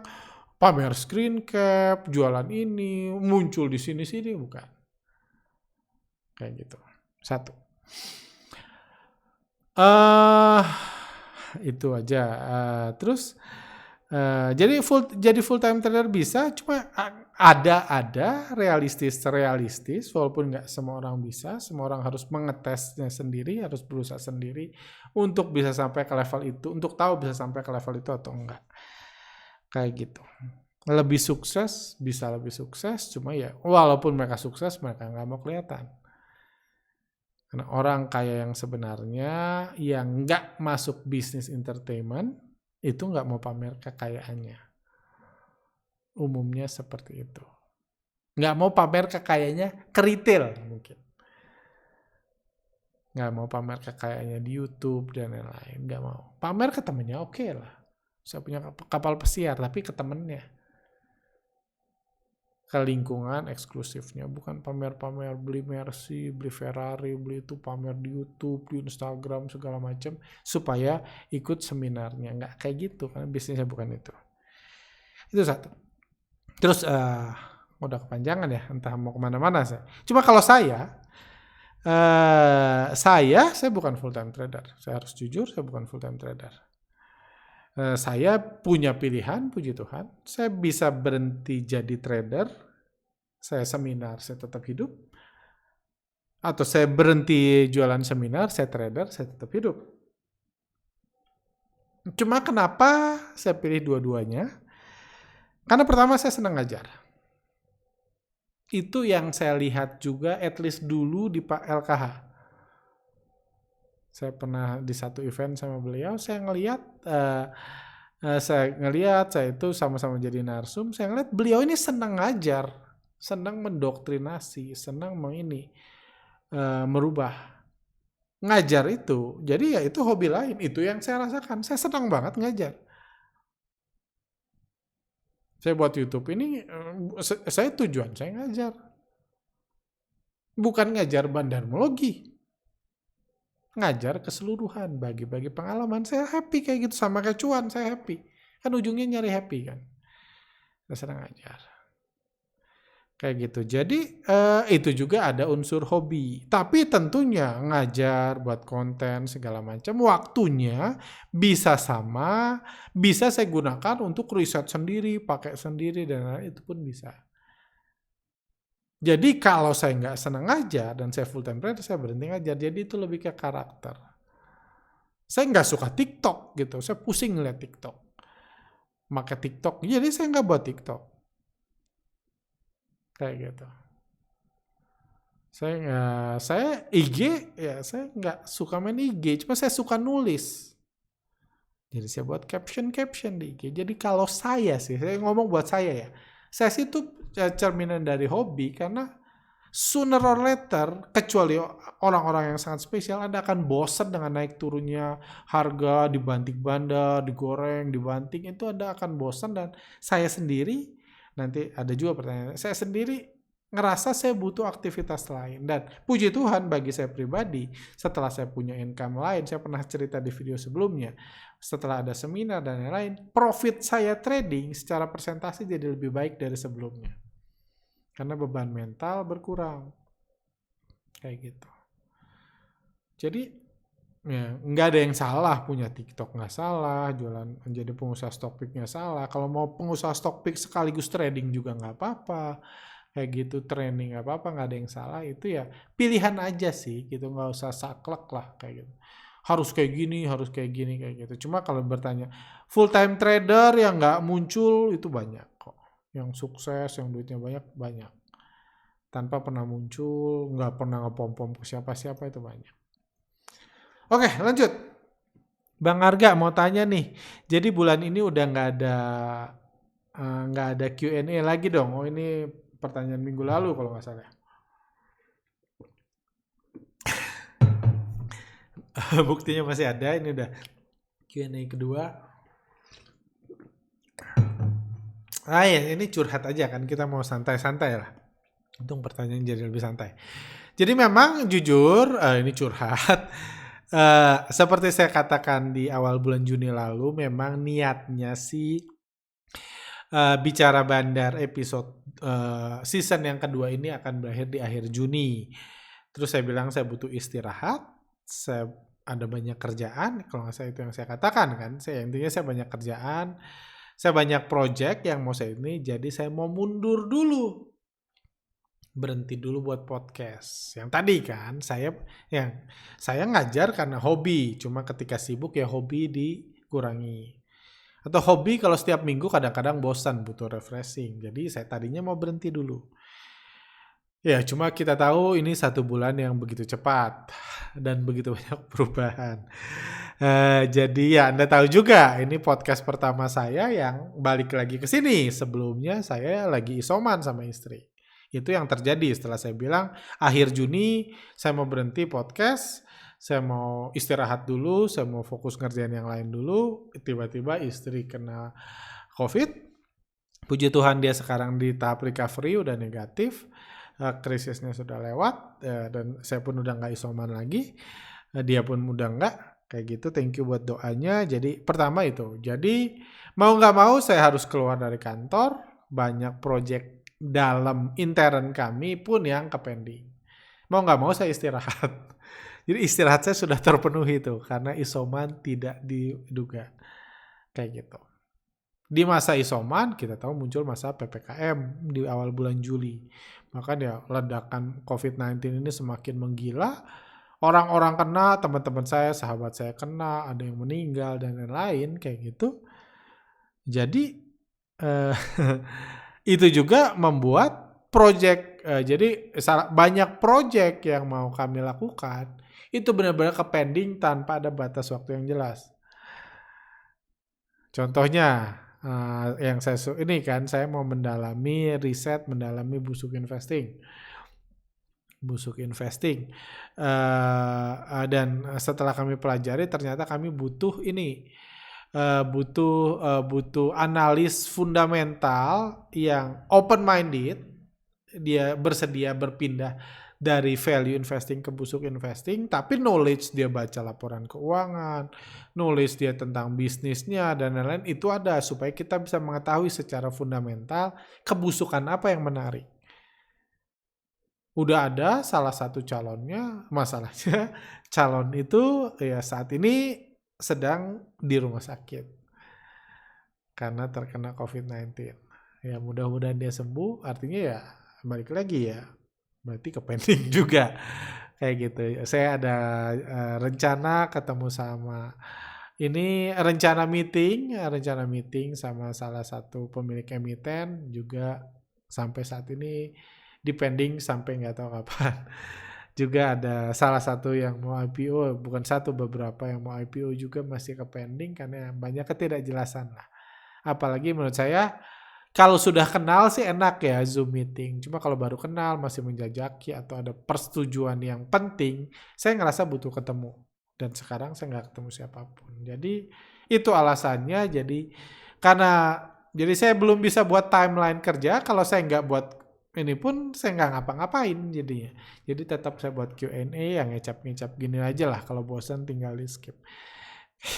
pamer screen cap, jualan ini, muncul di sini-sini, bukan. Kayak gitu. Satu. Itu aja. Terus jadi full time trader bisa, cuma ada realistis walaupun nggak semua orang bisa, semua orang harus mengetesnya sendiri, harus berusaha sendiri untuk bisa sampai ke level itu, untuk tahu bisa sampai ke level itu atau enggak. Kayak gitu. Lebih sukses, bisa lebih sukses, cuma ya walaupun mereka sukses, mereka nggak mau kelihatan. Karena orang kaya yang sebenarnya yang nggak masuk bisnis entertainment itu nggak mau pamer kekayaannya. Umumnya seperti itu. Nggak mau pamer kekayaannya ke retail mungkin. Nggak mau pamer kekayaannya di YouTube dan lain-lain. Nggak mau. Pamer ke temennya oke lah. Saya punya kapal pesiar, tapi ke temennya. Ke lingkungan eksklusifnya, bukan pamer-pamer beli Mercy, beli Ferrari, beli itu pamer di YouTube, di Instagram segala macam supaya ikut seminarnya. Nggak kayak gitu kan, bisnisnya bukan itu. Itu satu. Terus udah kepanjangan ya, entah mau kemana-mana saya. Cuma kalau saya bukan full time trader. Saya harus jujur, saya bukan full time trader. Saya punya pilihan, puji Tuhan. Saya bisa berhenti jadi trader, saya seminar, saya tetap hidup. Atau saya berhenti jualan seminar, saya trader, saya tetap hidup. Cuma kenapa saya pilih dua-duanya? Karena pertama saya senang ngajar. Itu yang saya lihat juga at least dulu di Pak LKH. Saya pernah di satu event sama beliau, saya ngelihat saya itu sama-sama jadi narsum, saya ngeliat beliau ini senang ngajar, senang mendoktrinasi, senang merubah. Ngajar itu, jadi ya itu hobi lain, itu yang saya rasakan, saya senang banget ngajar. Saya buat YouTube ini, saya tujuan saya ngajar. Bukan ngajar bandarmologi. Ngajar keseluruhan, bagi-bagi pengalaman. Saya happy kayak gitu, sama kayak cuan, saya happy. Kan ujungnya nyari happy kan. Saya senang ngajar. Kayak gitu. Jadi itu juga ada unsur hobi. Tapi tentunya ngajar, buat konten, segala macam, waktunya bisa sama, bisa saya gunakan untuk riset sendiri, pakai sendiri, dan lain-lain, itu pun bisa. Jadi kalau saya nggak senang ngajar dan saya full time trader, saya berhenti ngajar. Jadi itu lebih ke karakter. Saya nggak suka TikTok gitu. Saya pusing ngeliat TikTok. Maka TikTok, jadi saya nggak buat TikTok. Kayak gitu. Saya IG, ya saya nggak suka main IG. Cuma saya suka nulis. Jadi saya buat caption di IG. Jadi kalau saya ngomong buat saya ya. Saya sih itu cerminan dari hobi karena sooner or later, kecuali orang-orang yang sangat spesial, Anda akan bosan dengan naik turunnya harga, dibanting bandar, digoreng, dibanting, itu Anda akan bosan. Dan saya sendiri, nanti ada juga pertanyaan, saya sendiri ngerasa saya butuh aktivitas lain. Dan puji Tuhan bagi saya pribadi, setelah saya punya income lain, saya pernah cerita di video sebelumnya, setelah ada seminar dan lain-lain, profit saya trading secara persentase jadi lebih baik dari sebelumnya. Karena beban mental berkurang. Kayak gitu. Jadi Ya, nggak ada yang salah punya TikTok, nggak salah jualan menjadi pengusaha stock pick nggak salah. Kalau mau pengusaha stock pick sekaligus trading juga nggak apa-apa. Kayak gitu training nggak apa-apa, nggak ada yang salah. Itu ya pilihan aja sih gitu, nggak usah saklek lah kayak gitu. Harus kayak gini, harus kayak gini kayak gitu. Cuma kalau bertanya full time trader yang nggak muncul itu banyak kok. Yang sukses, yang duitnya banyak banyak. Tanpa pernah muncul, nggak pernah ngepom-pom ke siapa-siapa itu banyak. Oke, lanjut. Bang Arga mau tanya nih. Jadi bulan ini udah nggak ada Q&A lagi dong. Oh ini pertanyaan minggu lalu kalau nggak salah. Buktinya masih ada. Ini udah Q&A kedua. Ah ya, ini curhat aja kan. Kita mau santai-santai lah. Untung pertanyaan jadi lebih santai. Jadi memang jujur, ini curhat. Seperti saya katakan di awal bulan Juni lalu, memang niatnya sih bicara bandar episode season yang kedua ini akan berakhir di akhir Juni. Terus saya bilang saya butuh istirahat, saya ada banyak kerjaan, kalau nggak salah itu yang saya katakan kan. Intinya saya banyak kerjaan, saya banyak project yang mau saya ini, jadi saya mau mundur dulu. Berhenti dulu buat podcast. Yang tadi kan saya ngajar karena hobi, cuma ketika sibuk ya hobi dikurangi. Atau hobi kalau setiap minggu kadang-kadang bosan, butuh refreshing. Jadi saya tadinya mau berhenti dulu. Ya cuma kita tahu ini 1 bulan yang begitu cepat dan begitu banyak perubahan. Jadi ya Anda tahu juga ini podcast pertama saya yang balik lagi ke sini. Sebelumnya saya lagi isoman sama istri. Itu yang terjadi setelah saya bilang akhir Juni saya mau berhenti podcast, saya mau istirahat dulu, saya mau fokus ngerjain yang lain dulu. Tiba-tiba istri kena COVID. Puji Tuhan dia sekarang di tahap recovery udah negatif, krisisnya sudah lewat, dan saya pun udah nggak isoman lagi, dia pun udah nggak kayak gitu. Thank you buat doanya. Jadi pertama itu, jadi mau nggak mau saya harus keluar dari kantor, banyak project dalam intern kami pun yang kepending. Mau nggak mau saya istirahat. Jadi istirahat saya sudah terpenuhi tuh karena isoman tidak diduga kayak gitu. Di masa isoman kita tahu muncul masa PPKM di awal bulan Juli. Maka ya ledakan COVID-19 ini semakin menggila. Orang-orang kena, teman-teman saya, sahabat saya kena, ada yang meninggal dan lain-lain kayak gitu. Jadi itu juga membuat project, jadi banyak project yang mau kami lakukan itu benar-benar kepending tanpa ada batas waktu yang jelas. Contohnya yang saya mau mendalami riset, mendalami busuk investing, dan setelah kami pelajari ternyata kami butuh butuh analis fundamental yang open minded, dia bersedia berpindah dari value investing ke busuk investing, tapi knowledge dia baca laporan keuangan, knowledge dia tentang bisnisnya dan lain-lain itu ada supaya kita bisa mengetahui secara fundamental kebusukan apa yang menarik. Udah ada salah satu calonnya, masalahnya calon itu ya saat ini sedang di rumah sakit karena terkena COVID-19. Ya mudah-mudahan dia sembuh, artinya ya balik lagi ya, berarti kepending juga kayak gitu. Saya ada rencana ketemu sama rencana meeting sama salah satu pemilik emiten juga sampai saat ini depending sampai nggak tahu kapan. Juga ada salah satu yang mau IPO, bukan satu, beberapa yang mau IPO juga masih kepending karena banyak ketidakjelasan lah. Apalagi menurut saya kalau sudah kenal sih enak ya Zoom meeting. Cuma kalau baru kenal masih menjajaki atau ada persetujuan yang penting, saya ngerasa butuh ketemu. Dan sekarang saya nggak ketemu siapapun. Jadi itu alasannya. Jadi saya belum bisa buat timeline kerja. Kalau saya nggak buat ini pun saya nggak ngapa-ngapain jadinya. Jadi tetap saya buat Q&A yang ngecap-ngecap gini aja lah. Kalau bosan tinggal di skip.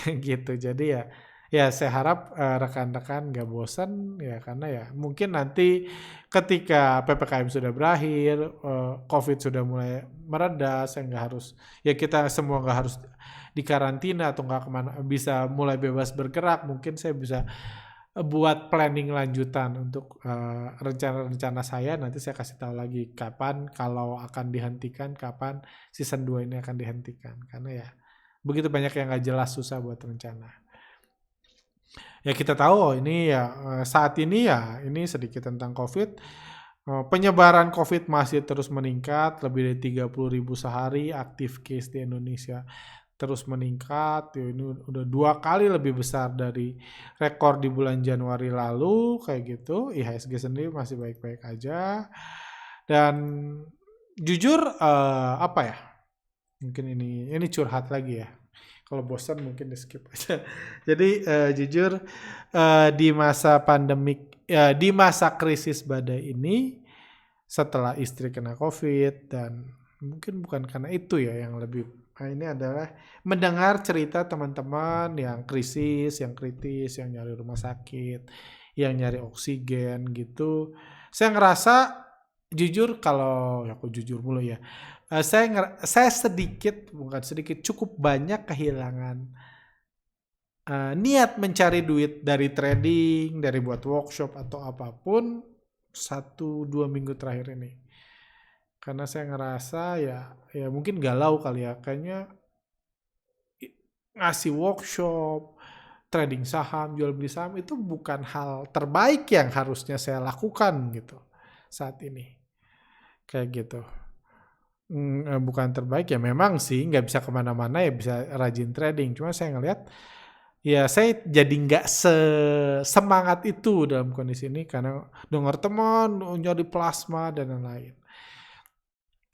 Gitu. Jadi ya saya harap rekan-rekan nggak bosan ya, karena ya mungkin nanti ketika PPKM sudah berakhir, COVID sudah mulai mereda, saya nggak harus, ya kita semua nggak harus di karantina atau nggak kemana, bisa mulai bebas bergerak, mungkin saya bisa buat planning lanjutan untuk rencana-rencana saya. Nanti saya kasih tahu lagi kapan kalau akan dihentikan, kapan season 2 ini akan dihentikan. Karena ya begitu banyak yang nggak jelas, susah buat rencana. Ya kita tahu ini ya saat ini ya ini sedikit tentang COVID. Penyebaran COVID masih terus meningkat, lebih dari 30.000 sehari, aktif case di Indonesia terus meningkat. Ya, ini udah 2 kali lebih besar dari rekor di bulan Januari lalu, kayak gitu. IHSG sendiri masih baik-baik aja. Dan jujur apa ya? Mungkin ini curhat lagi ya. Kalau bosan mungkin di skip aja. Jadi jujur di masa pandemik, di masa krisis badai ini, setelah istri kena COVID dan mungkin bukan karena itu ya yang lebih, ini adalah mendengar cerita teman-teman yang krisis, yang kritis, yang nyari rumah sakit, yang nyari oksigen gitu. Saya ngerasa jujur, kalau aku jujur mulu ya, saya sedikit, bukan sedikit, cukup banyak kehilangan niat mencari duit dari trading, dari buat workshop atau apapun 1-2 minggu terakhir ini. Karena saya ngerasa ya mungkin galau kali ya, kayaknya ngasih workshop, trading saham, jual beli saham itu bukan hal terbaik yang harusnya saya lakukan gitu saat ini. Kayak gitu. Bukan terbaik ya, memang sih nggak bisa kemana-mana ya, bisa rajin trading. Cuma saya ngelihat ya saya jadi nggak semangat itu dalam kondisi ini karena dengar teman nyari plasma dan lain-lain.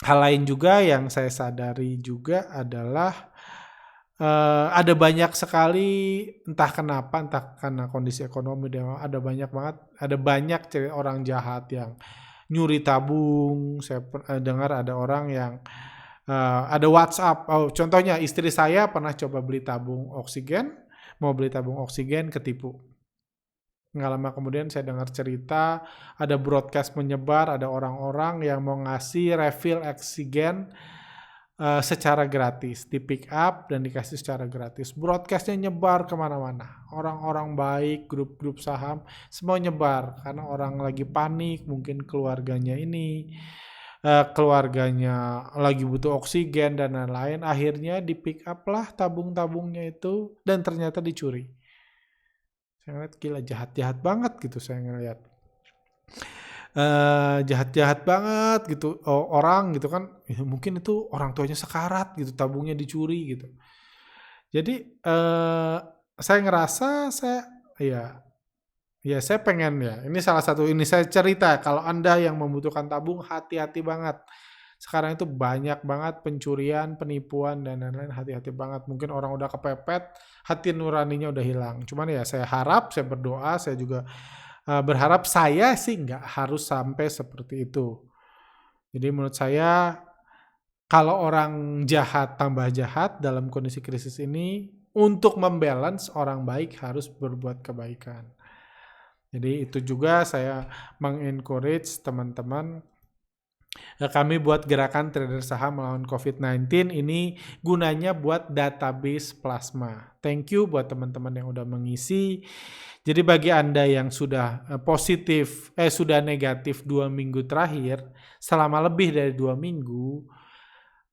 Hal lain juga yang saya sadari juga adalah ada banyak sekali, entah kenapa, entah karena kondisi ekonomi, ada banyak banget, ada banyak orang jahat yang nyuri tabung. Saya dengar ada orang yang ada WhatsApp. Contohnya istri saya pernah coba beli tabung oksigen, mau beli tabung oksigen, ketipu. Nggak lama kemudian saya dengar cerita ada broadcast menyebar, ada orang-orang yang mau ngasih refill oksigen secara gratis, di pick up dan dikasih secara gratis. Broadcastnya nyebar kemana-mana. Orang-orang baik, grup-grup saham, semua nyebar. Karena orang lagi panik, mungkin keluarganya lagi butuh oksigen dan lain-lain. Akhirnya di pick up lah tabung-tabungnya itu dan ternyata dicuri. Saya ngeliat gila, jahat-jahat banget gitu saya ngeliat. Jahat-jahat banget gitu orang gitu kan, ya mungkin itu orang tuanya sekarat gitu, tabungnya dicuri gitu. Jadi saya ngerasa saya pengen ya, ini salah satu, ini saya cerita kalau Anda yang membutuhkan tabung, hati-hati banget. Sekarang itu banyak banget pencurian, penipuan dan lain-lain, hati-hati banget. Mungkin orang udah kepepet, hati nuraninya udah hilang. Cuman ya saya harap, saya berdoa, saya juga berharap saya sih nggak harus sampai seperti itu. Jadi menurut saya kalau orang jahat tambah jahat dalam kondisi krisis ini, untuk membalance orang baik harus berbuat kebaikan. Jadi itu juga saya mengencourage teman-teman. Kami buat gerakan trader saham melawan COVID-19 ini gunanya buat database plasma. Thank you buat teman-teman yang udah mengisi. Jadi bagi Anda yang sudah sudah negatif 2 minggu terakhir, selama lebih dari 2 minggu,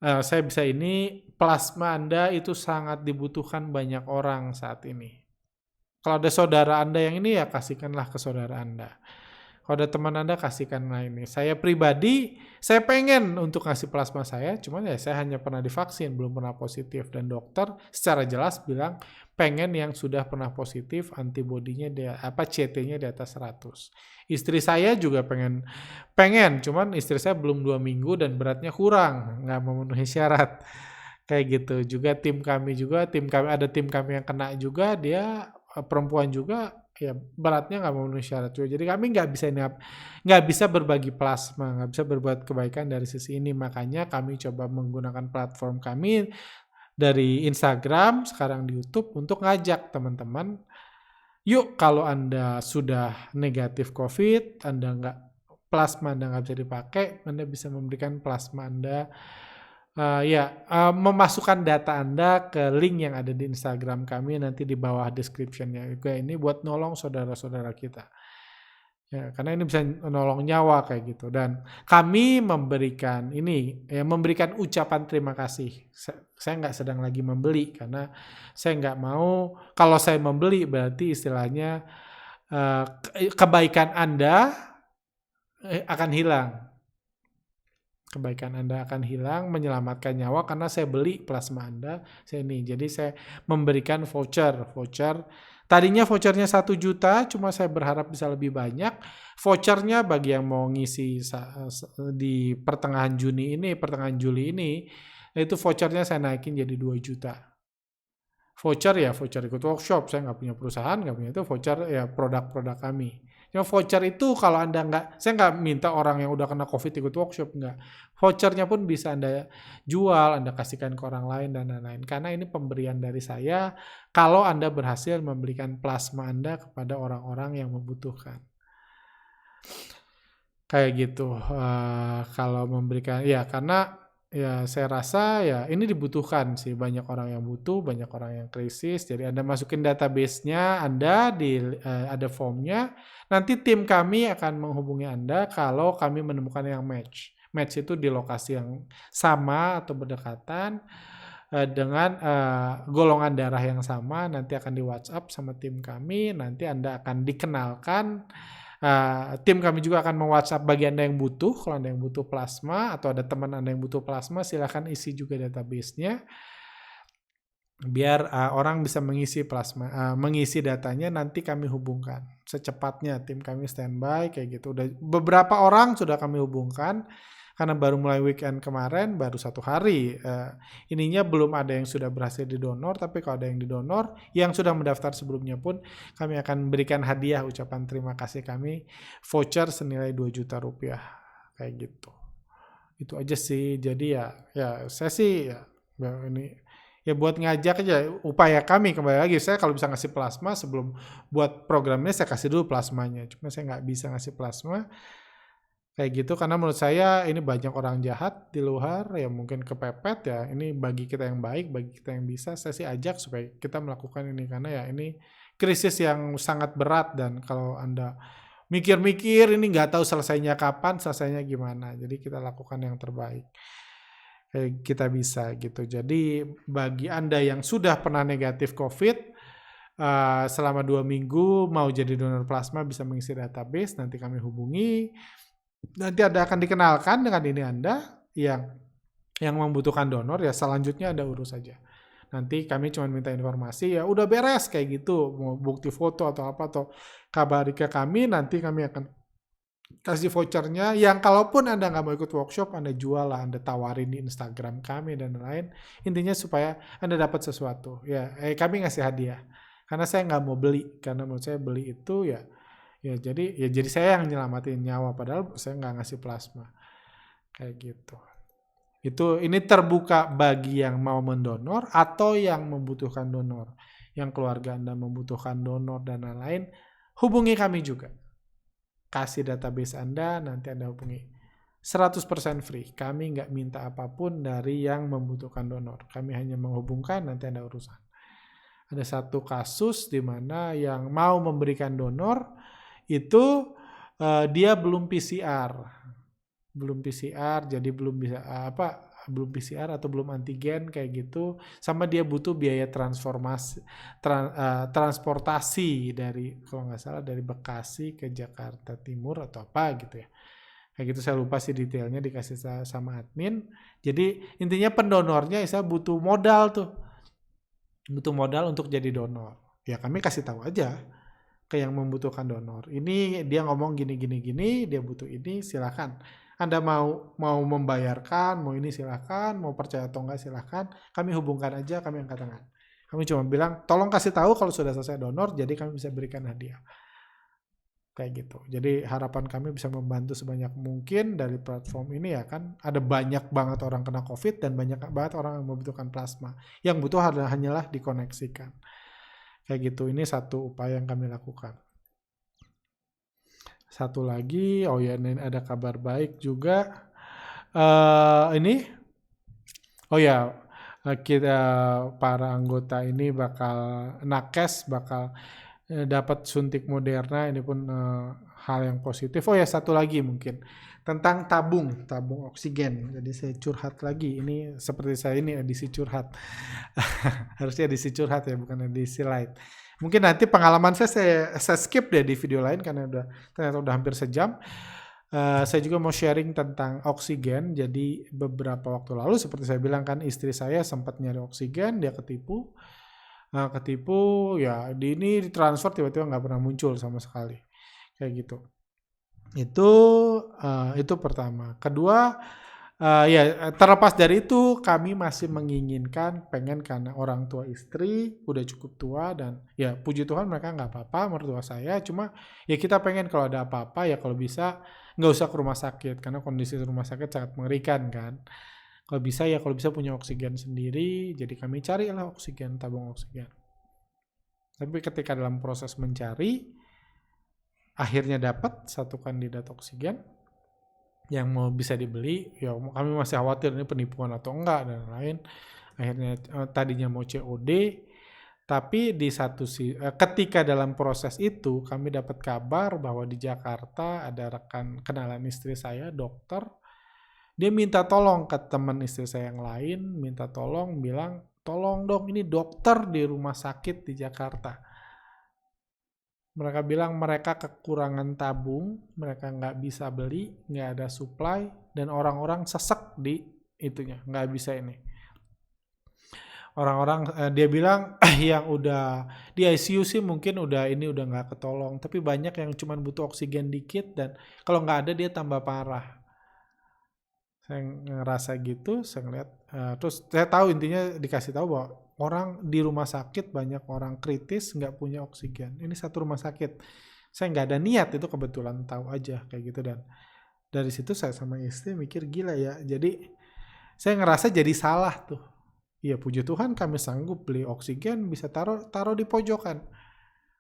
saya bisa ini, plasma Anda itu sangat dibutuhkan banyak orang saat ini. Kalau ada saudara Anda yang ini, ya kasihkanlah ke saudara Anda. Kalau ada teman Anda, kasihkanlah ini. Saya pribadi, saya pengen untuk ngasih plasma saya, cuman ya saya hanya pernah divaksin, belum pernah positif. Dan dokter secara jelas bilang, pengen yang sudah pernah positif, antibodinya CT-nya di atas 100. Istri saya juga pengen, cuman istri saya belum 2 minggu dan beratnya kurang, nggak memenuhi syarat. Kayak gitu. Juga tim kami ada tim kami yang kena juga, dia perempuan juga, ya beratnya nggak memenuhi syarat juga. Jadi kami nggak bisa berbagi plasma, nggak bisa berbuat kebaikan dari sisi ini. Makanya kami coba menggunakan platform kami dari Instagram, sekarang di YouTube, untuk ngajak teman-teman, yuk kalau Anda sudah negatif COVID, plasma Anda nggak bisa dipakai, Anda bisa memberikan plasma Anda memasukkan data Anda ke link yang ada di Instagram kami nanti di bawah description-nya. Ini buat nolong saudara-saudara kita. Ya, karena ini bisa nolong nyawa kayak gitu. Dan kami memberikan memberikan ucapan terima kasih. Saya nggak sedang lagi membeli karena saya nggak mau, kalau saya membeli berarti istilahnya kebaikan Anda akan hilang. Kebaikan Anda akan hilang, menyelamatkan nyawa karena saya beli plasma Anda. Jadi saya memberikan voucher. Tadinya vouchernya 1 juta, cuma saya berharap bisa lebih banyak. Vouchernya bagi yang mau ngisi di pertengahan Juli ini, itu vouchernya saya naikin jadi 2 juta. Voucher ikut workshop, saya nggak punya perusahaan, nggak punya itu, voucher ya produk-produk kami. Cuma voucher itu kalau Anda saya nggak minta orang yang udah kena COVID ikut workshop, nggak. Vouchernya pun bisa Anda jual, Anda kasihkan ke orang lain dan lain-lain. Karena ini pemberian dari saya kalau Anda berhasil memberikan plasma Anda kepada orang-orang yang membutuhkan. Kayak gitu. Kalau memberikan, karena saya rasa ini dibutuhkan sih, banyak orang yang butuh, banyak orang yang krisis. Jadi Anda masukin database-nya, Anda ada formnya. Nanti tim kami akan menghubungi Anda kalau kami menemukan yang match. Match itu di lokasi yang sama atau berdekatan dengan golongan darah yang sama. Nanti akan di WhatsApp sama tim kami. Nanti Anda akan dikenalkan. Tim kami juga akan me-WhatsApp bagi Anda yang butuh. Kalau Anda yang butuh plasma atau ada teman Anda yang butuh plasma, silakan isi juga database-nya biar orang bisa mengisi plasma, mengisi datanya. Nanti kami hubungkan secepatnya, tim kami standby kayak gitu. Udah beberapa orang sudah kami hubungkan karena baru mulai weekend kemarin, baru 1 hari. Ininya belum ada yang sudah berhasil didonor, tapi kalau ada yang didonor, yang sudah mendaftar sebelumnya pun kami akan berikan hadiah ucapan terima kasih kami, voucher senilai 2 juta rupiah kayak gitu. Itu aja sih. Jadi saya sih ini buat ngajak aja upaya kami. Kembali lagi, saya kalau bisa ngasih plasma sebelum buat programnya saya kasih dulu plasmanya. Cuma saya nggak bisa ngasih plasma kayak gitu karena menurut saya ini banyak orang jahat di luar yang mungkin kepepet ya. Ini bagi kita yang baik, bagi kita yang bisa, saya sih ajak supaya kita melakukan ini karena ini krisis yang sangat berat. Dan kalau Anda mikir-mikir ini nggak tahu selesainya kapan, selesainya gimana. Jadi kita lakukan yang terbaik kita bisa gitu. Jadi bagi Anda yang sudah pernah negatif COVID selama 2 minggu mau jadi donor plasma, bisa mengisi database, nanti kami hubungi. Nanti Anda akan dikenalkan dengan ini Anda yang membutuhkan donor, selanjutnya Anda urus saja. Nanti kami cuma minta informasi, udah beres kayak gitu, mau bukti foto atau apa, atau kabari ke kami, nanti kami akan kasih vouchernya. Yang kalaupun Anda nggak mau ikut workshop, Anda jual lah, Anda tawarin di Instagram kami dan lain. Intinya supaya Anda dapat sesuatu. Kami ngasih hadiah. Karena saya nggak mau beli, karena menurut saya beli itu jadi saya yang nyelamatin nyawa, padahal saya nggak ngasih plasma. Kayak gitu. Ini terbuka bagi yang mau mendonor atau yang membutuhkan donor. Yang keluarga Anda membutuhkan donor dan lain-lain, hubungi kami juga. Kasih database Anda, nanti Anda hubungi. 100% free. Kami nggak minta apapun dari yang membutuhkan donor. Kami hanya menghubungkan, nanti Anda urusan. Ada 1 kasus di mana yang mau memberikan donor itu dia belum PCR. Jadi belum bisa belum PCR atau belum antigen kayak gitu, sama dia butuh biaya transportasi dari, kalau nggak salah dari Bekasi ke Jakarta Timur atau apa gitu ya. Kayak gitu, saya lupa sih detailnya, dikasih sama admin. Jadi intinya pendonornya butuh modal tuh. Butuh modal untuk jadi donor. Kami kasih tahu aja ke yang membutuhkan donor. Ini dia ngomong gini, dia butuh ini, silakan. Anda mau membayarkan, mau ini silakan, mau percaya atau enggak silakan. Kami hubungkan aja, kami angkat tangan. Kami cuma bilang, tolong kasih tahu kalau sudah selesai donor, jadi kami bisa berikan hadiah. Kayak gitu. Jadi harapan kami bisa membantu sebanyak mungkin dari platform ini kan. Ada banyak banget orang kena COVID dan banyak banget orang yang membutuhkan plasma. Yang butuh hanyalah dikoneksikan. Kayak gitu, ini 1 upaya yang kami lakukan. 1 lagi, ini ada kabar baik juga. Ini Oh ya, kita para anggota ini bakal nakes, bakal dapat suntik Moderna, ini pun hal yang positif. Oh ya, satu lagi mungkin tentang tabung oksigen. Jadi saya curhat lagi. Ini seperti saya ini edisi curhat. Harusnya edisi curhat ya, bukan edisi light. Mungkin nanti pengalaman saya skip deh di video lain karena ternyata udah hampir sejam. Saya juga mau sharing tentang oksigen. Jadi beberapa waktu lalu seperti saya bilang kan, istri saya sempat nyari oksigen, dia ketipu. Ketipu ya, ini ditransfer tiba-tiba nggak pernah muncul sama sekali. Kayak gitu. Itu pertama. Kedua, ya terlepas dari itu kami masih menginginkan, pengen, karena orang tua istri udah cukup tua dan ya puji Tuhan mereka nggak apa-apa, mertua saya. Cuma ya kita pengen kalau ada apa-apa ya kalau bisa nggak usah ke rumah sakit karena kondisi rumah sakit sangat mengerikan kan. Kalau bisa punya oksigen sendiri, jadi kami carilah oksigen, tabung oksigen. Tapi ketika dalam proses mencari, akhirnya dapat satu kandidat oksigen yang mau bisa dibeli. Ya kami masih khawatir ini penipuan atau enggak dan lain. Akhirnya tadinya mau COD, tapi ketika dalam proses itu kami dapat kabar bahwa di Jakarta ada rekan kenalan istri saya, dokter. Dia minta tolong ke teman istri saya yang lain, minta tolong, bilang, tolong dong ini dokter di rumah sakit di Jakarta. Mereka bilang mereka kekurangan tabung, mereka nggak bisa beli, nggak ada supply, dan orang-orang sesek di itunya, nggak bisa ini. Orang-orang, dia bilang yang udah di ICU sih mungkin udah nggak ketolong, tapi banyak yang cuma butuh oksigen dikit dan kalau nggak ada dia tambah parah. Saya ngerasa gitu, saya ngeliat, terus saya tahu intinya dikasih tahu bahwa orang di rumah sakit banyak orang kritis nggak punya oksigen. Ini satu rumah sakit. Saya nggak ada niat, itu kebetulan tahu aja kayak gitu, dan dari situ saya sama istri mikir gila ya. Jadi saya ngerasa jadi salah tuh. Ya puji Tuhan kami sanggup beli oksigen, bisa taruh di pojokan.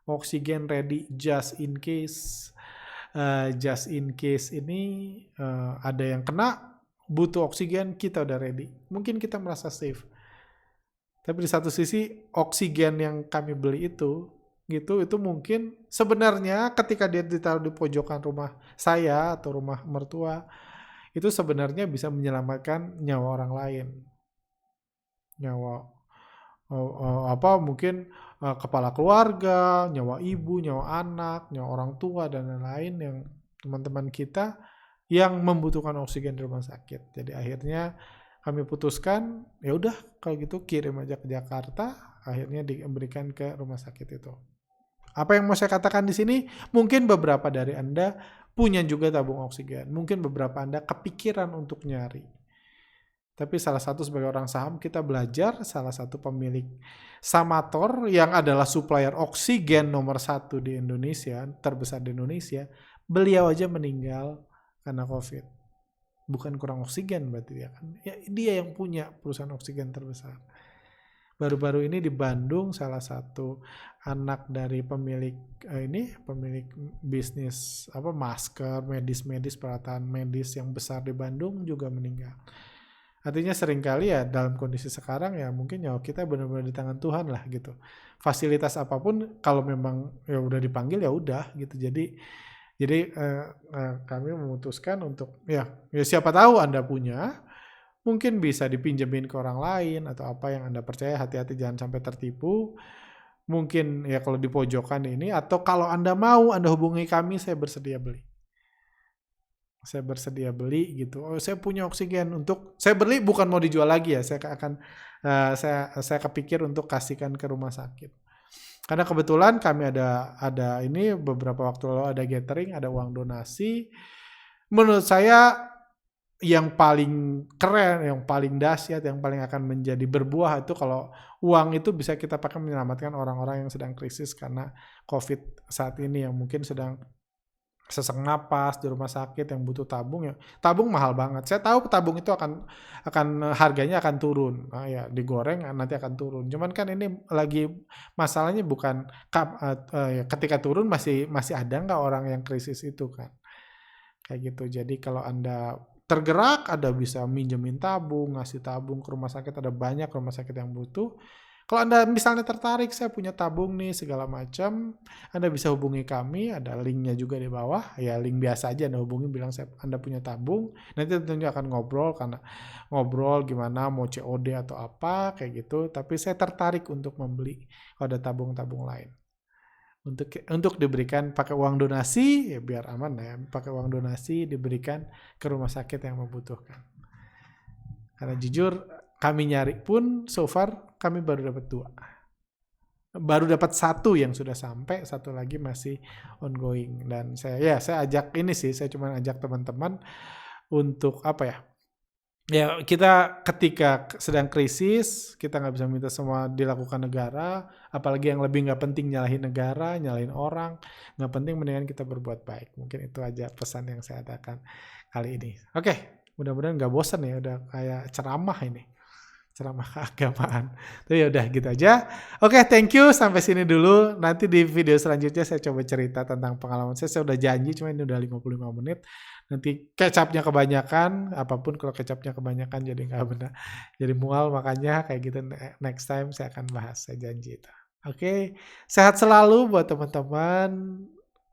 Oksigen ready just in case. Just in case ini ada yang kena, butuh oksigen, kita udah ready. Mungkin kita merasa safe. Tapi di satu sisi oksigen yang kami beli itu mungkin sebenarnya ketika dia ditaruh di pojokan rumah saya atau rumah mertua, itu sebenarnya bisa menyelamatkan nyawa orang lain. Nyawa mungkin kepala keluarga, nyawa ibu, nyawa anak, nyawa orang tua dan lain-lain yang teman-teman kita yang membutuhkan oksigen di rumah sakit. Jadi akhirnya kami putuskan, ya udah kalau gitu kirim aja ke Jakarta, akhirnya diberikan ke rumah sakit itu. Apa yang mau saya katakan di sini, mungkin beberapa dari Anda punya juga tabung oksigen, mungkin beberapa Anda kepikiran untuk nyari. Tapi salah satu sebagai orang saham kita belajar, salah satu pemilik Samator yang adalah supplier oksigen nomor 1 di Indonesia, terbesar di Indonesia, beliau aja meninggal karena COVID. Bukan kurang oksigen berarti dia kan. Ya, dia yang punya perusahaan oksigen terbesar. Baru-baru ini di Bandung salah satu anak dari pemilik bisnis masker, medis peralatan medis yang besar di Bandung juga meninggal. Artinya seringkali ya dalam kondisi sekarang ya mungkin nyawa kita benar-benar di tangan Tuhan lah gitu. Fasilitas apapun kalau memang ya udah dipanggil ya udah gitu. Jadi kami memutuskan untuk ya siapa tahu Anda punya, mungkin bisa dipinjemin ke orang lain atau apa yang Anda percaya, hati-hati jangan sampai tertipu. Mungkin ya kalau di pojokan ini, atau kalau Anda mau Anda hubungi kami, saya bersedia beli. Saya bersedia beli gitu. Oh, saya punya oksigen untuk saya beli bukan mau dijual lagi ya. Saya kepikir untuk kasihkan ke rumah sakit. Karena kebetulan kami ada ini beberapa waktu lalu ada gathering, ada uang donasi. Menurut saya yang paling keren, yang paling dahsyat, yang paling akan menjadi berbuah itu kalau uang itu bisa kita pakai menyelamatkan orang-orang yang sedang krisis karena COVID saat ini, yang mungkin sedang sesak napas di rumah sakit, yang butuh tabung. Ya tabung mahal banget, saya tahu tabung itu akan harganya akan turun, ya digoreng nanti akan turun, cuman kan ini lagi masalahnya bukan ketika turun masih ada nggak orang yang krisis itu kan, kayak gitu. Jadi kalau Anda tergerak, ada bisa minjemin tabung, ngasih tabung ke rumah sakit, ada banyak rumah sakit yang butuh. Kalau Anda misalnya tertarik, saya punya tabung nih segala macam, Anda bisa hubungi kami, ada linknya juga di bawah. Ya link biasa aja Anda hubungi bilang Anda punya tabung. Nanti tentunya akan ngobrol karena ngobrol gimana mau COD atau apa kayak gitu. Tapi saya tertarik untuk membeli kalau ada tabung-tabung lain. Untuk diberikan pakai uang donasi ya biar aman ya, pakai uang donasi diberikan ke rumah sakit yang membutuhkan. Karena jujur kami nyari pun so far kami baru dapat 2. Baru dapat 1 yang sudah sampai, 1 lagi masih ongoing. Dan saya ajak ini sih, saya cuma ajak teman-teman untuk apa ya? Ya kita ketika sedang krisis, kita nggak bisa minta semua dilakukan negara, apalagi yang lebih nggak penting nyalahin negara, nyalahin orang, nggak penting mendingan kita berbuat baik. Mungkin itu aja pesan yang saya adakan kali ini. Oke, mudah-mudahan nggak bosan ya, udah kayak ceramah ini. Ceramah keagamaan. Tapi ya udah gitu aja. Oke, thank you. Sampai sini dulu. Nanti di video selanjutnya saya coba cerita tentang pengalaman saya. Saya udah janji, cuma ini udah 55 menit. Nanti kecapnya kebanyakan. Apapun kalau kecapnya kebanyakan jadi nggak benar. Jadi mual, makanya kayak gitu next time saya akan bahas. Saya janji itu. Oke, sehat selalu buat teman-teman.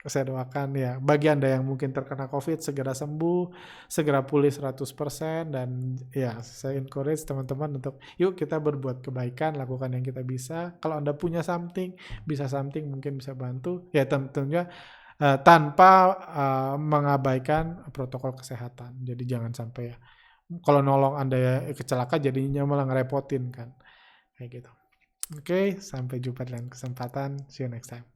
Saya doakan ya, bagi Anda yang mungkin terkena COVID, segera sembuh, segera pulih 100%, dan ya saya encourage teman-teman untuk yuk kita berbuat kebaikan, lakukan yang kita bisa. Kalau Anda punya something, bisa something, mungkin bisa bantu, ya tentunya tanpa mengabaikan protokol kesehatan. Jadi jangan sampai ya, kalau nolong Anda kecelakaan jadinya malah ngerepotin kan, kayak gitu. Oke, sampai jumpa dalam kesempatan, see you next time.